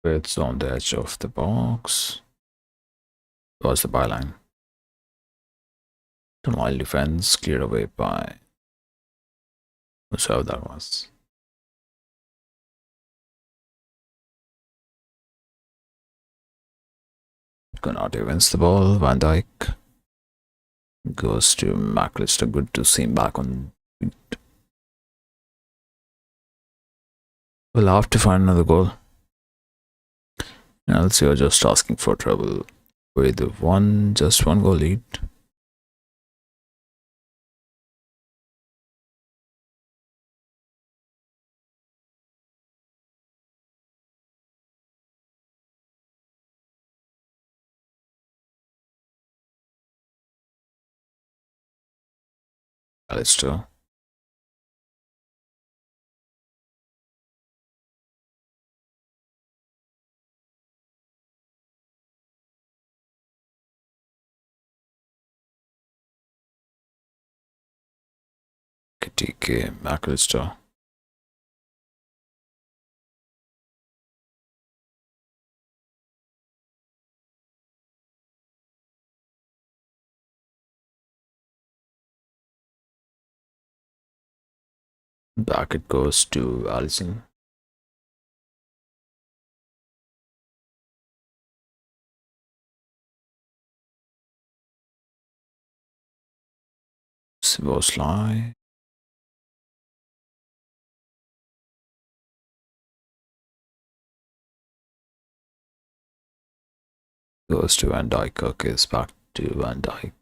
It's on the edge of the box. Was the byline. The wild defense cleared away by whoever that was. Konate wins the ball. Van Dijk goes to McAllister. Good to see him back on feet. We'll have to find another goal. Else you're just asking for trouble with just one goal lead. Alistair. TK McAllister. Back it goes to Allison. Szoboszlai. Goes to Van Dijk. Cook is back to Van Dijk.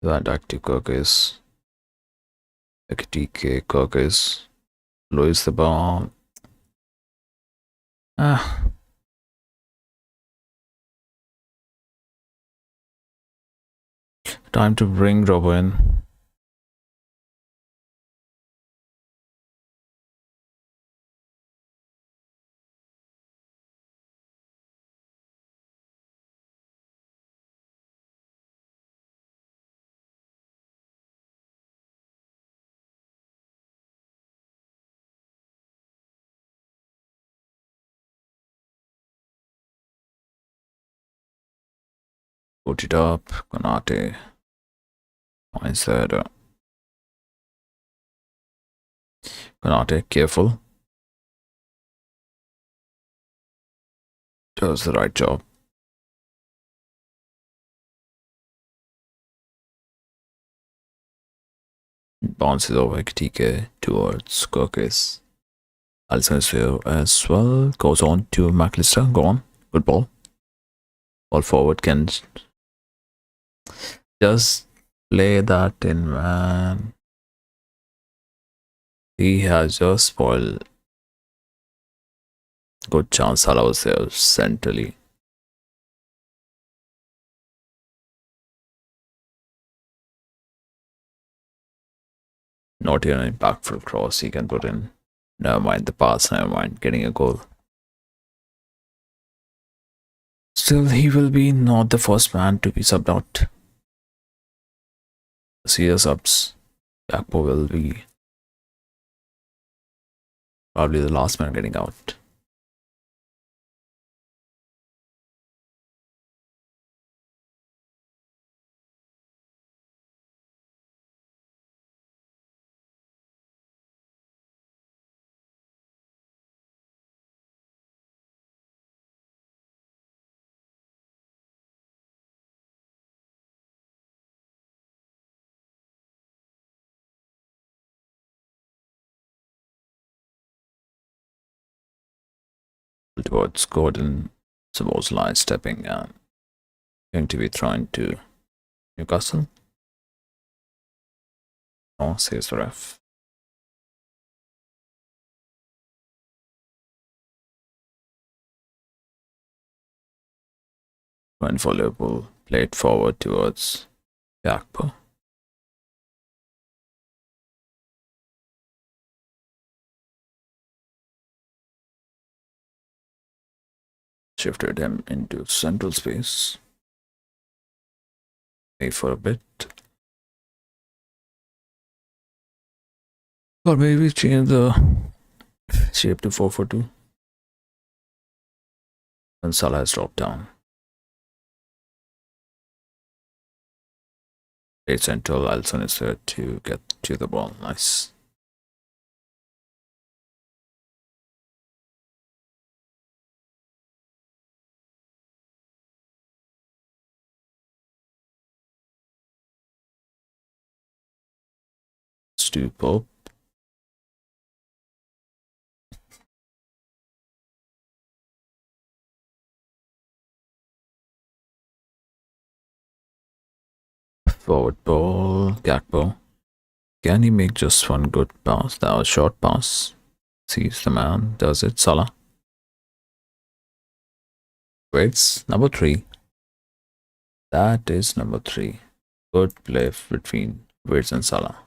Van Dijk to Cook is. TK Cook is. Lose the ball. Time to bring Robbo in. Put it up. Konate. Finds that. Konate, careful. Does the right job. Bounces over TK towards Kokis. Alisson as well. Goes on to McAllister. Go on. Good ball. Ball forward can just play that in, man. He has just spoiled. Good chance Salah was there centrally. Not even an impactful cross he can put in. Never mind the pass, never mind getting a goal. Still, he will be not the first man to be subbed out. See subs. Gakpo will be probably the last man getting out. Towards Gordon, Szoboszlai stepping and going to be thrown to Newcastle. Oh, says the ref. When for Liverpool, played forward towards Gakpo. Shifted him into central space. Wait for a bit. Or maybe change the shape to 4-4-2. And Salah has dropped down. Eight central, Alisson is there to get to the ball. Nice. Stu Pope. Forward ball, Gakpo. Can he make just one good pass? That was short pass. Sees the man, does it, Salah. Waits, number 3. That is number 3. Good play between Waits and Salah.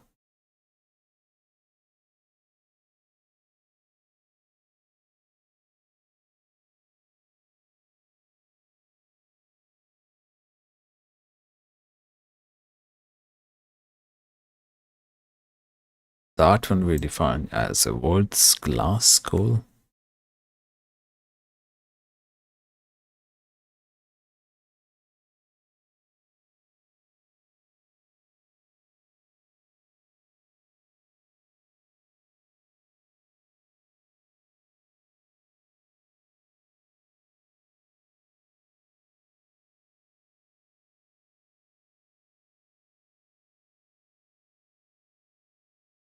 That one we define as a world's class goal.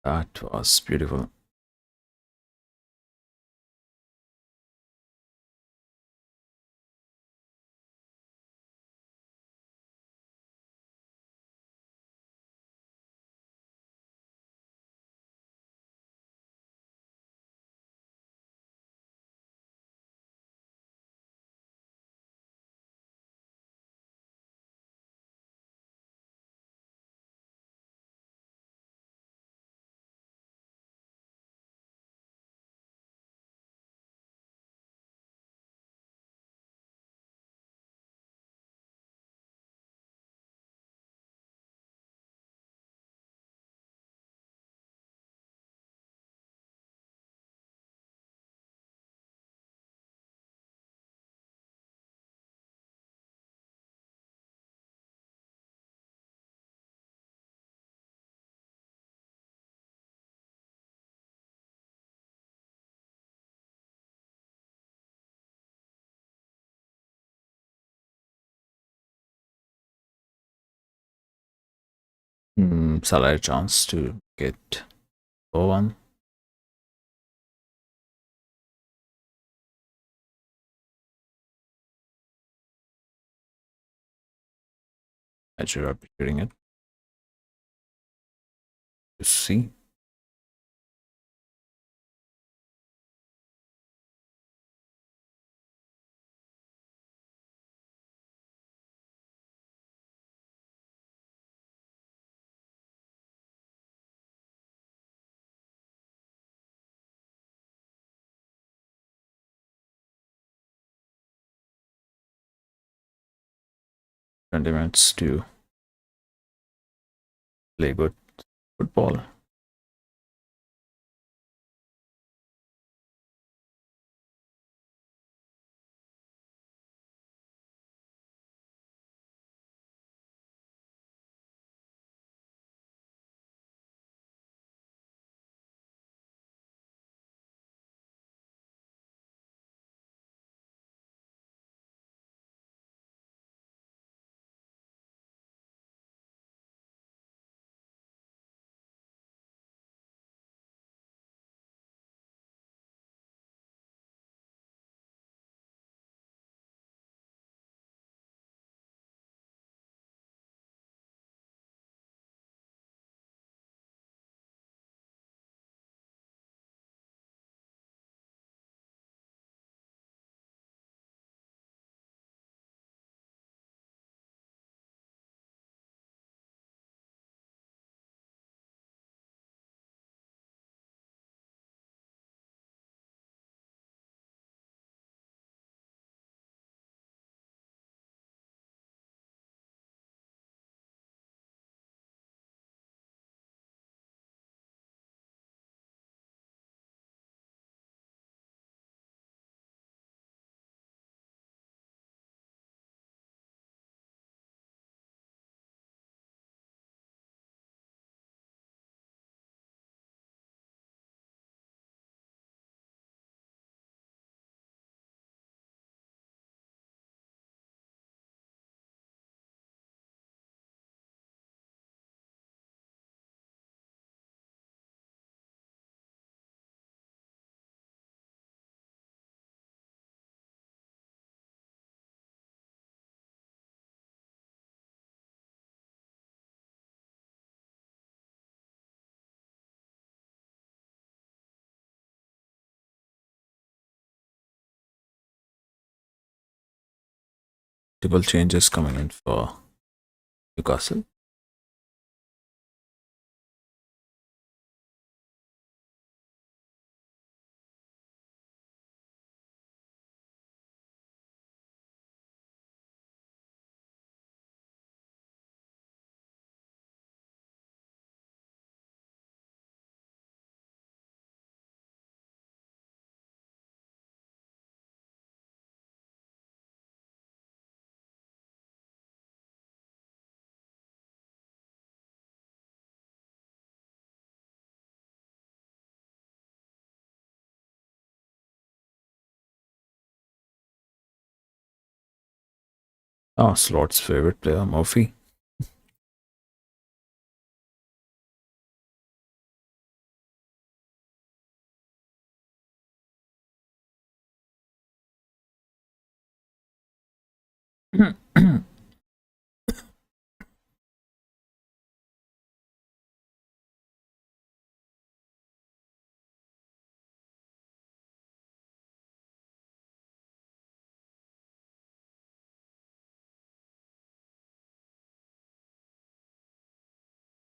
That was beautiful. Salah a chance to get 4-1. I should have been shooting it. To see. 20 minutes to play good football. Multiple changes coming in for Newcastle. Oh, Slot's favorite player, Murphy.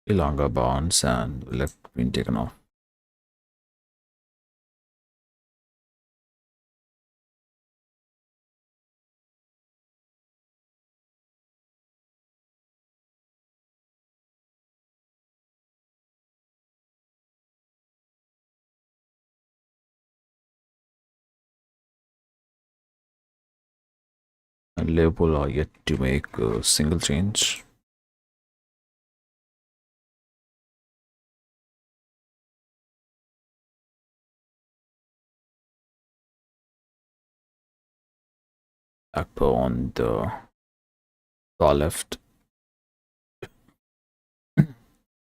Longer bounce and left being taken off. And Liverpool are yet to make a single change. Akpo on the far left.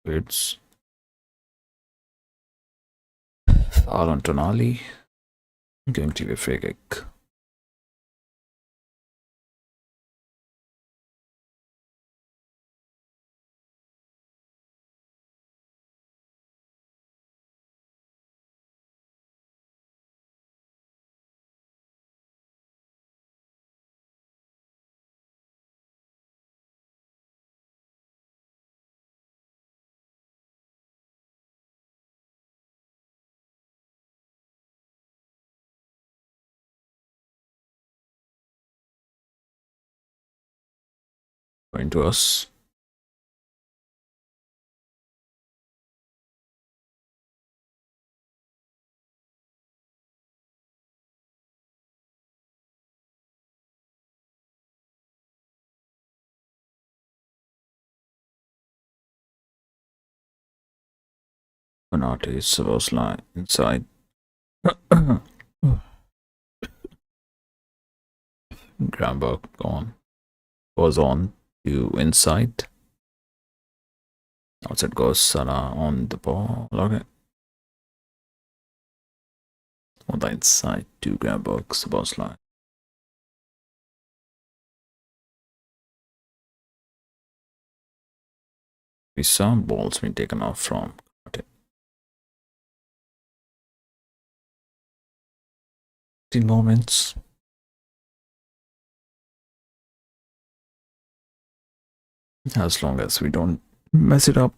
It's foul on Tonali. Going to be a free kick. Going to us. Konate is supposed to lie inside. Gramberg gone. Was on to inside. Outside goes Salah on the ball. Okay. On the inside to Gramberg, supposed to lie. We saw balls being taken off from Konate. 15 moments. As long as we don't mess it up.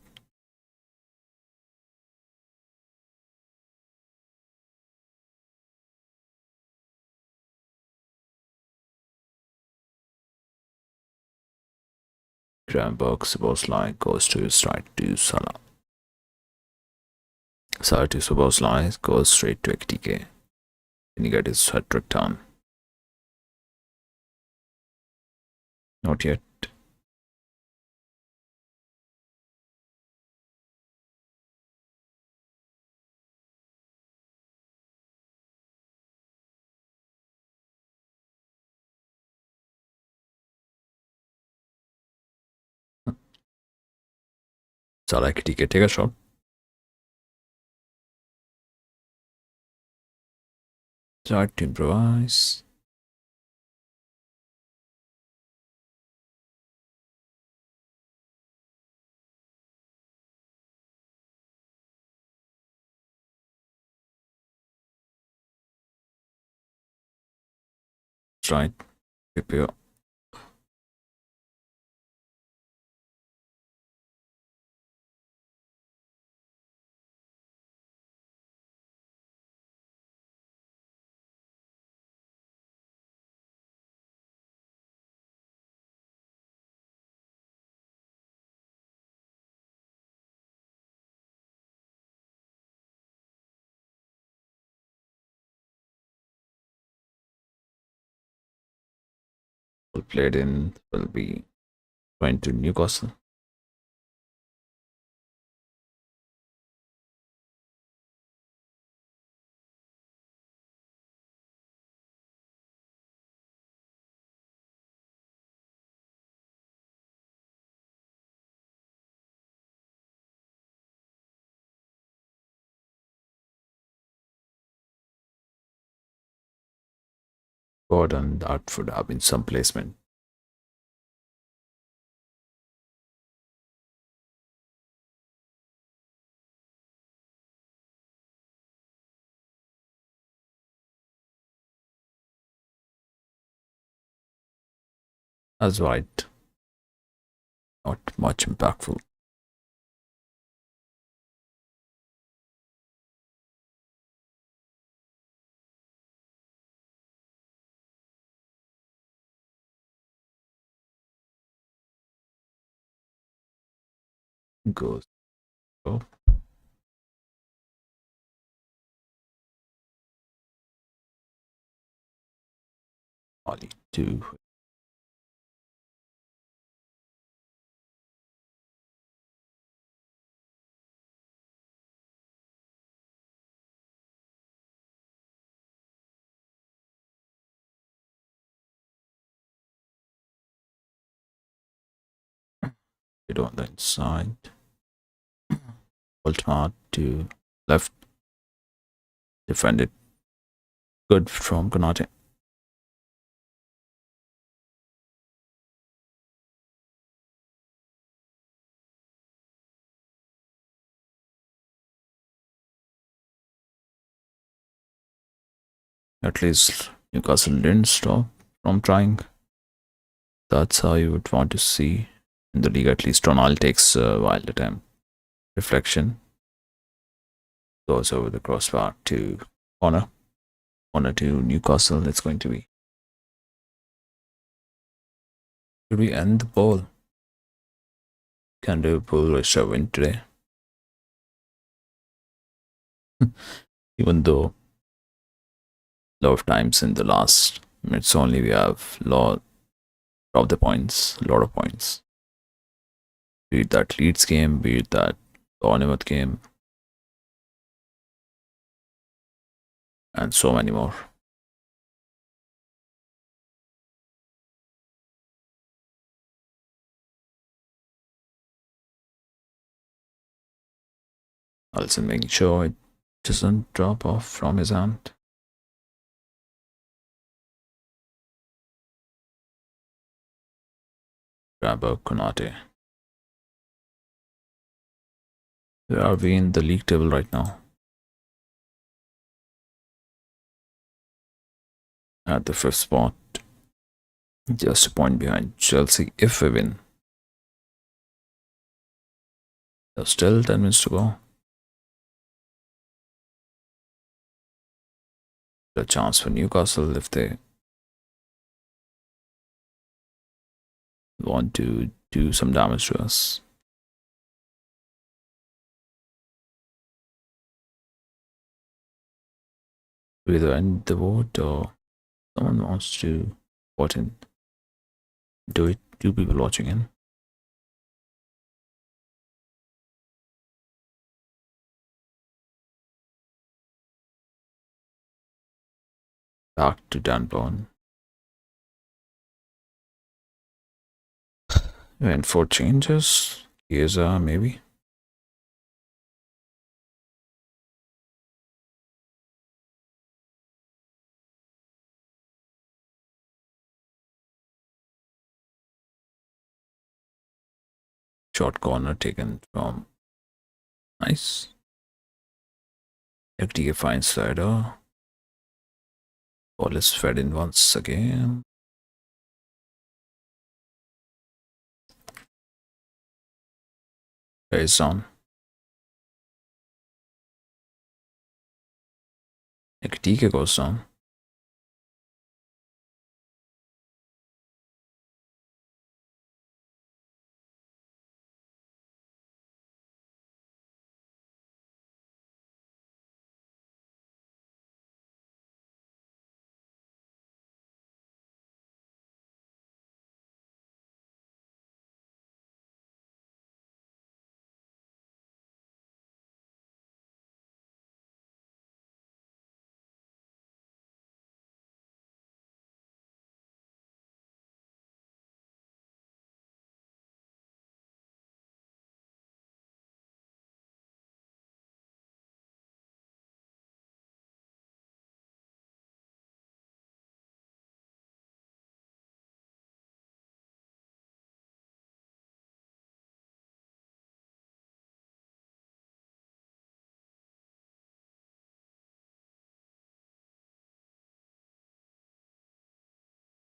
Gramberg, Szoboszlai goes to straight to Salah. Salah to Szoboszlai goes straight to XTK. Can he get his hat-trick done? Not yet. Salah XTK, take a shot. Start to improvise. Right. Prepare. Played in will be going to Newcastle. Gordon, that would have been some placement. As right. Not much impactful. Goes. Oh. Ollie 2. It on the inside. Ultimate to left. Defended. Good from Konate. At least Newcastle didn't stop from trying. That's how you would want to see in the league. At least Ronald takes a wild attempt. Reflection. Goes over the crossbar to corner. Corner to Newcastle. It's going to be. Should we end the ball? Can Liverpool reach a win today? Even though a lot of times in the last minutes only we have lot of the points, a lot of points. Be it that Leeds game, be it that Bournemouth game, and so many more. Also making sure it doesn't drop off from his hand. Grab a Konate. Where are we in the league table right now? At the fifth spot, just a point behind Chelsea if we win. There's still 10 minutes to go. A chance for Newcastle if they want to do some damage to us. We either end the vote or someone wants to vote in. Do it. Two people watching in. Back to Danburn. And for changes, Chiesa maybe. Short corner taken from. Nice. FDA finds slider. Ball is fed in once again. Is on. Ekdike goes down.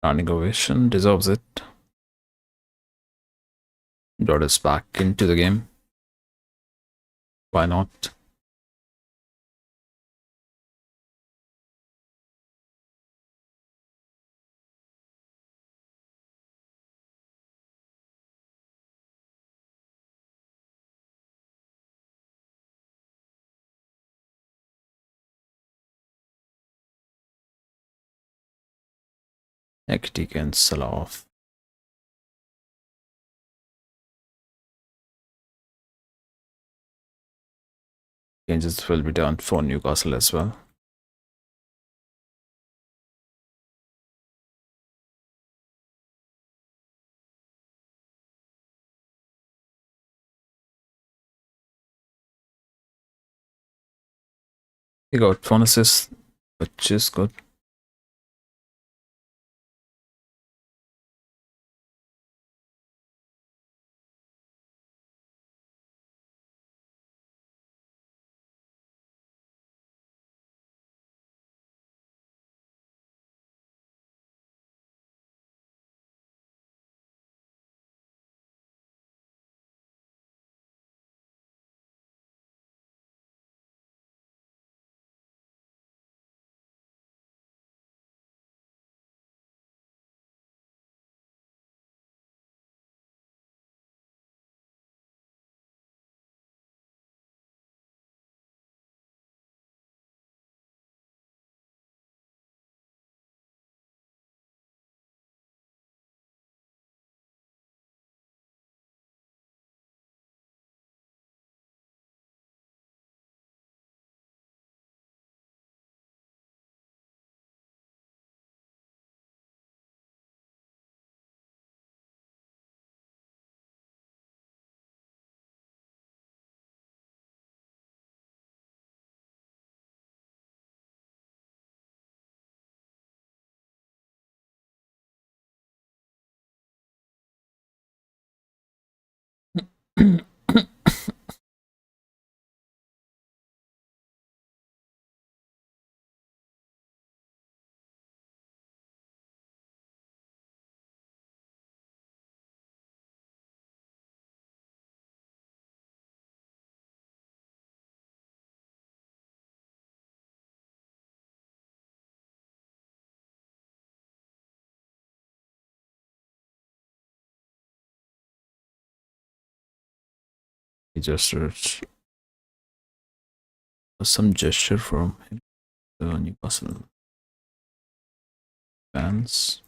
Standing ovation deserves it. Brought us back into the game. Why not? Ekdike and Salah off. Changes will be done for Newcastle as well. He got one assist, which is good. He gestures some gesture from the Newcastle fans.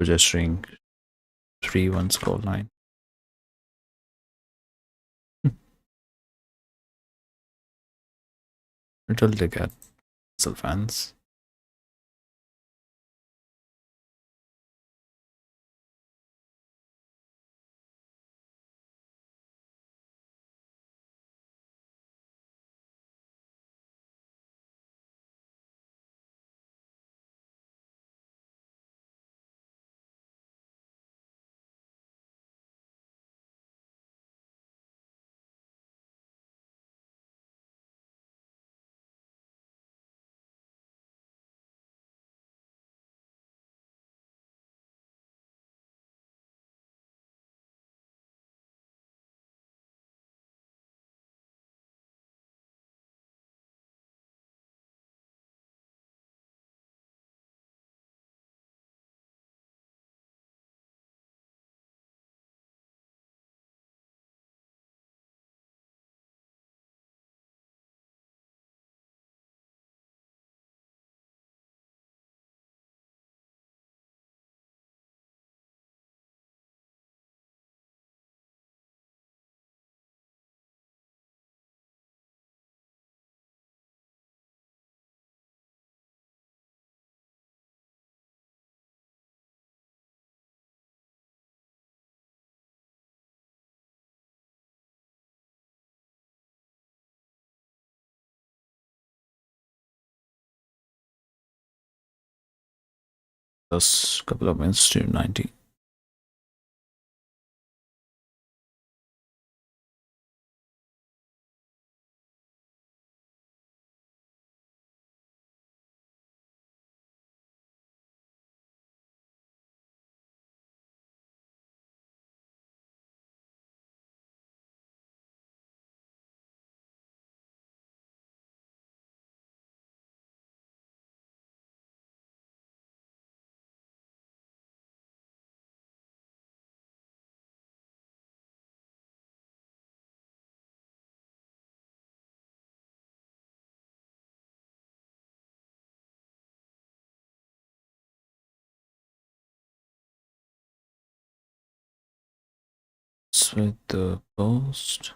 Gesturing 3-1 scoreline. Little dig at Newcastle fans. Just a couple of minutes to 90. With the post.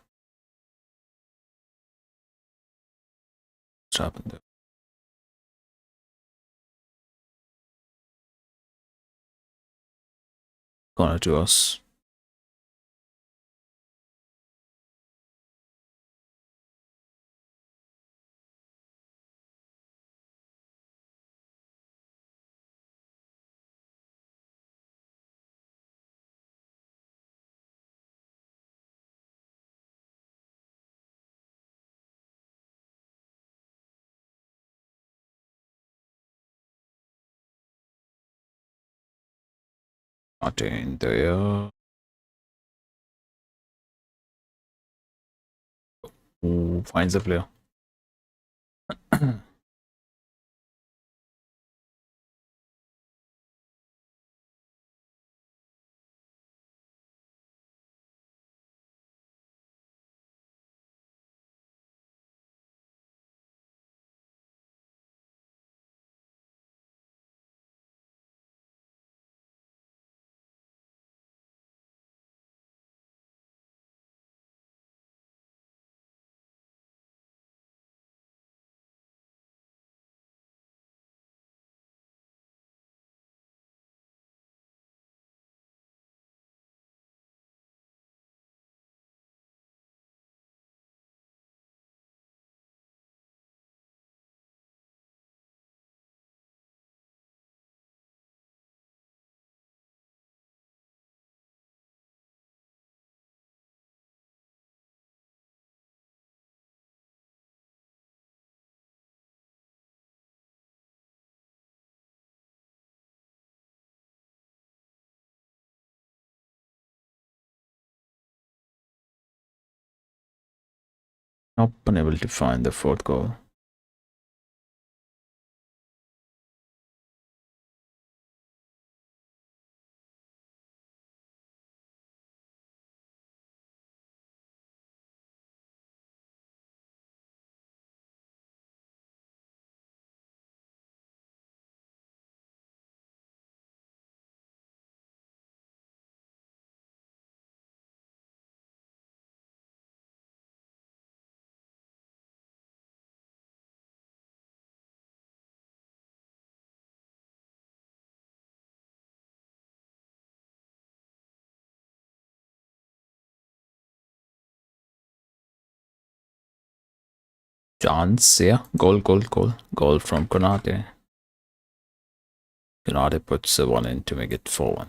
What's happened there? Corner to us. Not in there. Who finds the player? Not unable to find the fourth goal. Chance, yeah. Goal from Konate. Konate puts the one in to make it 4-1.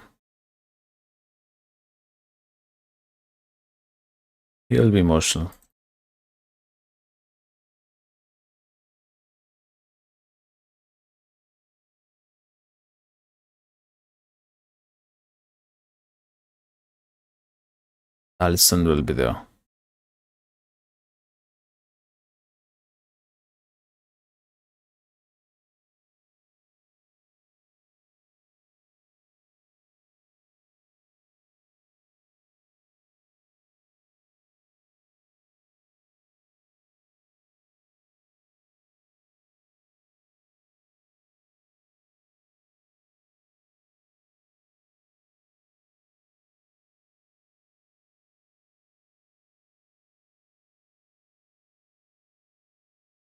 He'll be emotional. Allison will be there.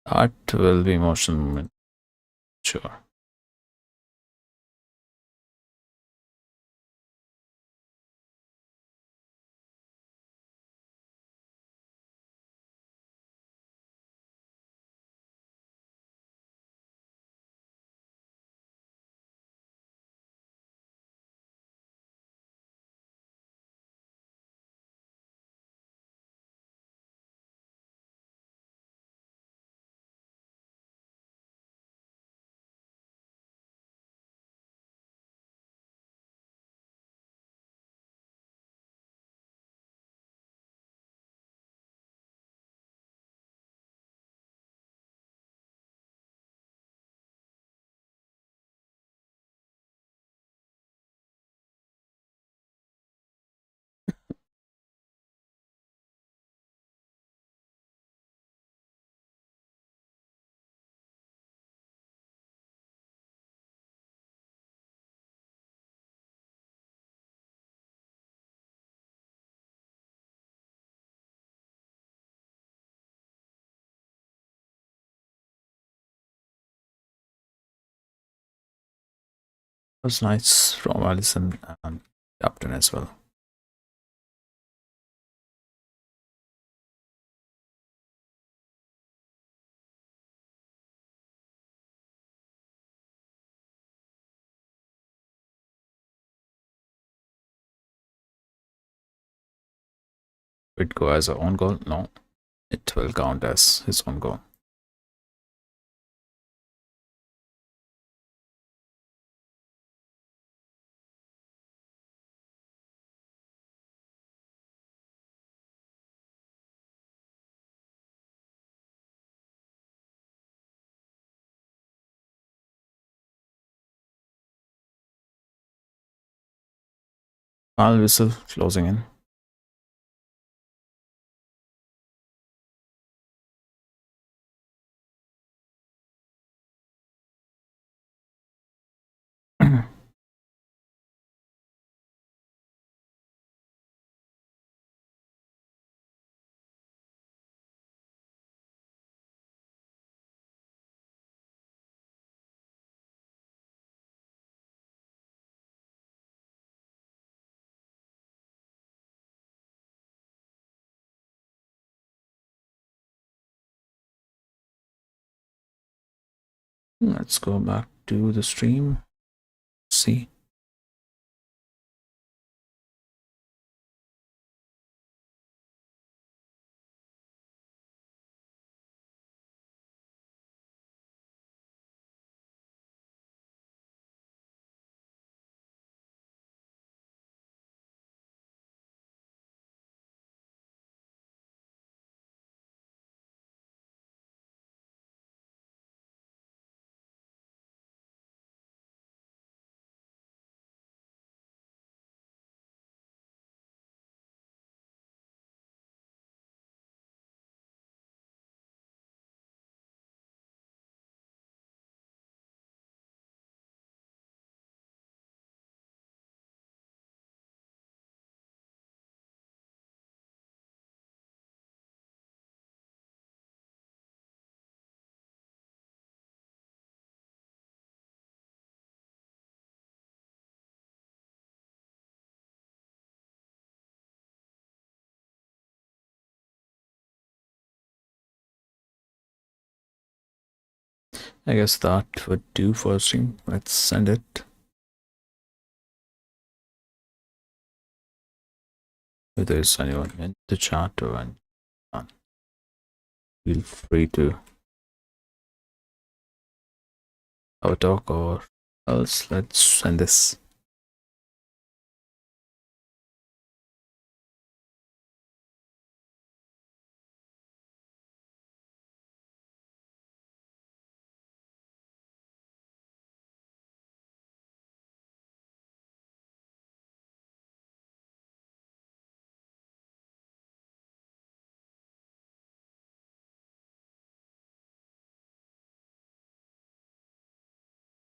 That will be emotional moment. Sure. Was nice from Allison and captain as well. It go as a own goal? No. It will count as his own goal. Final whistle closing in. Let's go back to the stream. See. I guess that would do for a stream. Let's send it. If there's anyone in the chat or anyone, feel free to have a talk, or else let's send this.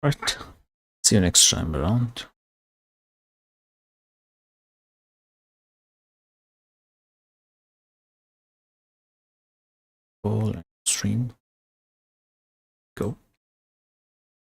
Right. See you next time around. Call and stream.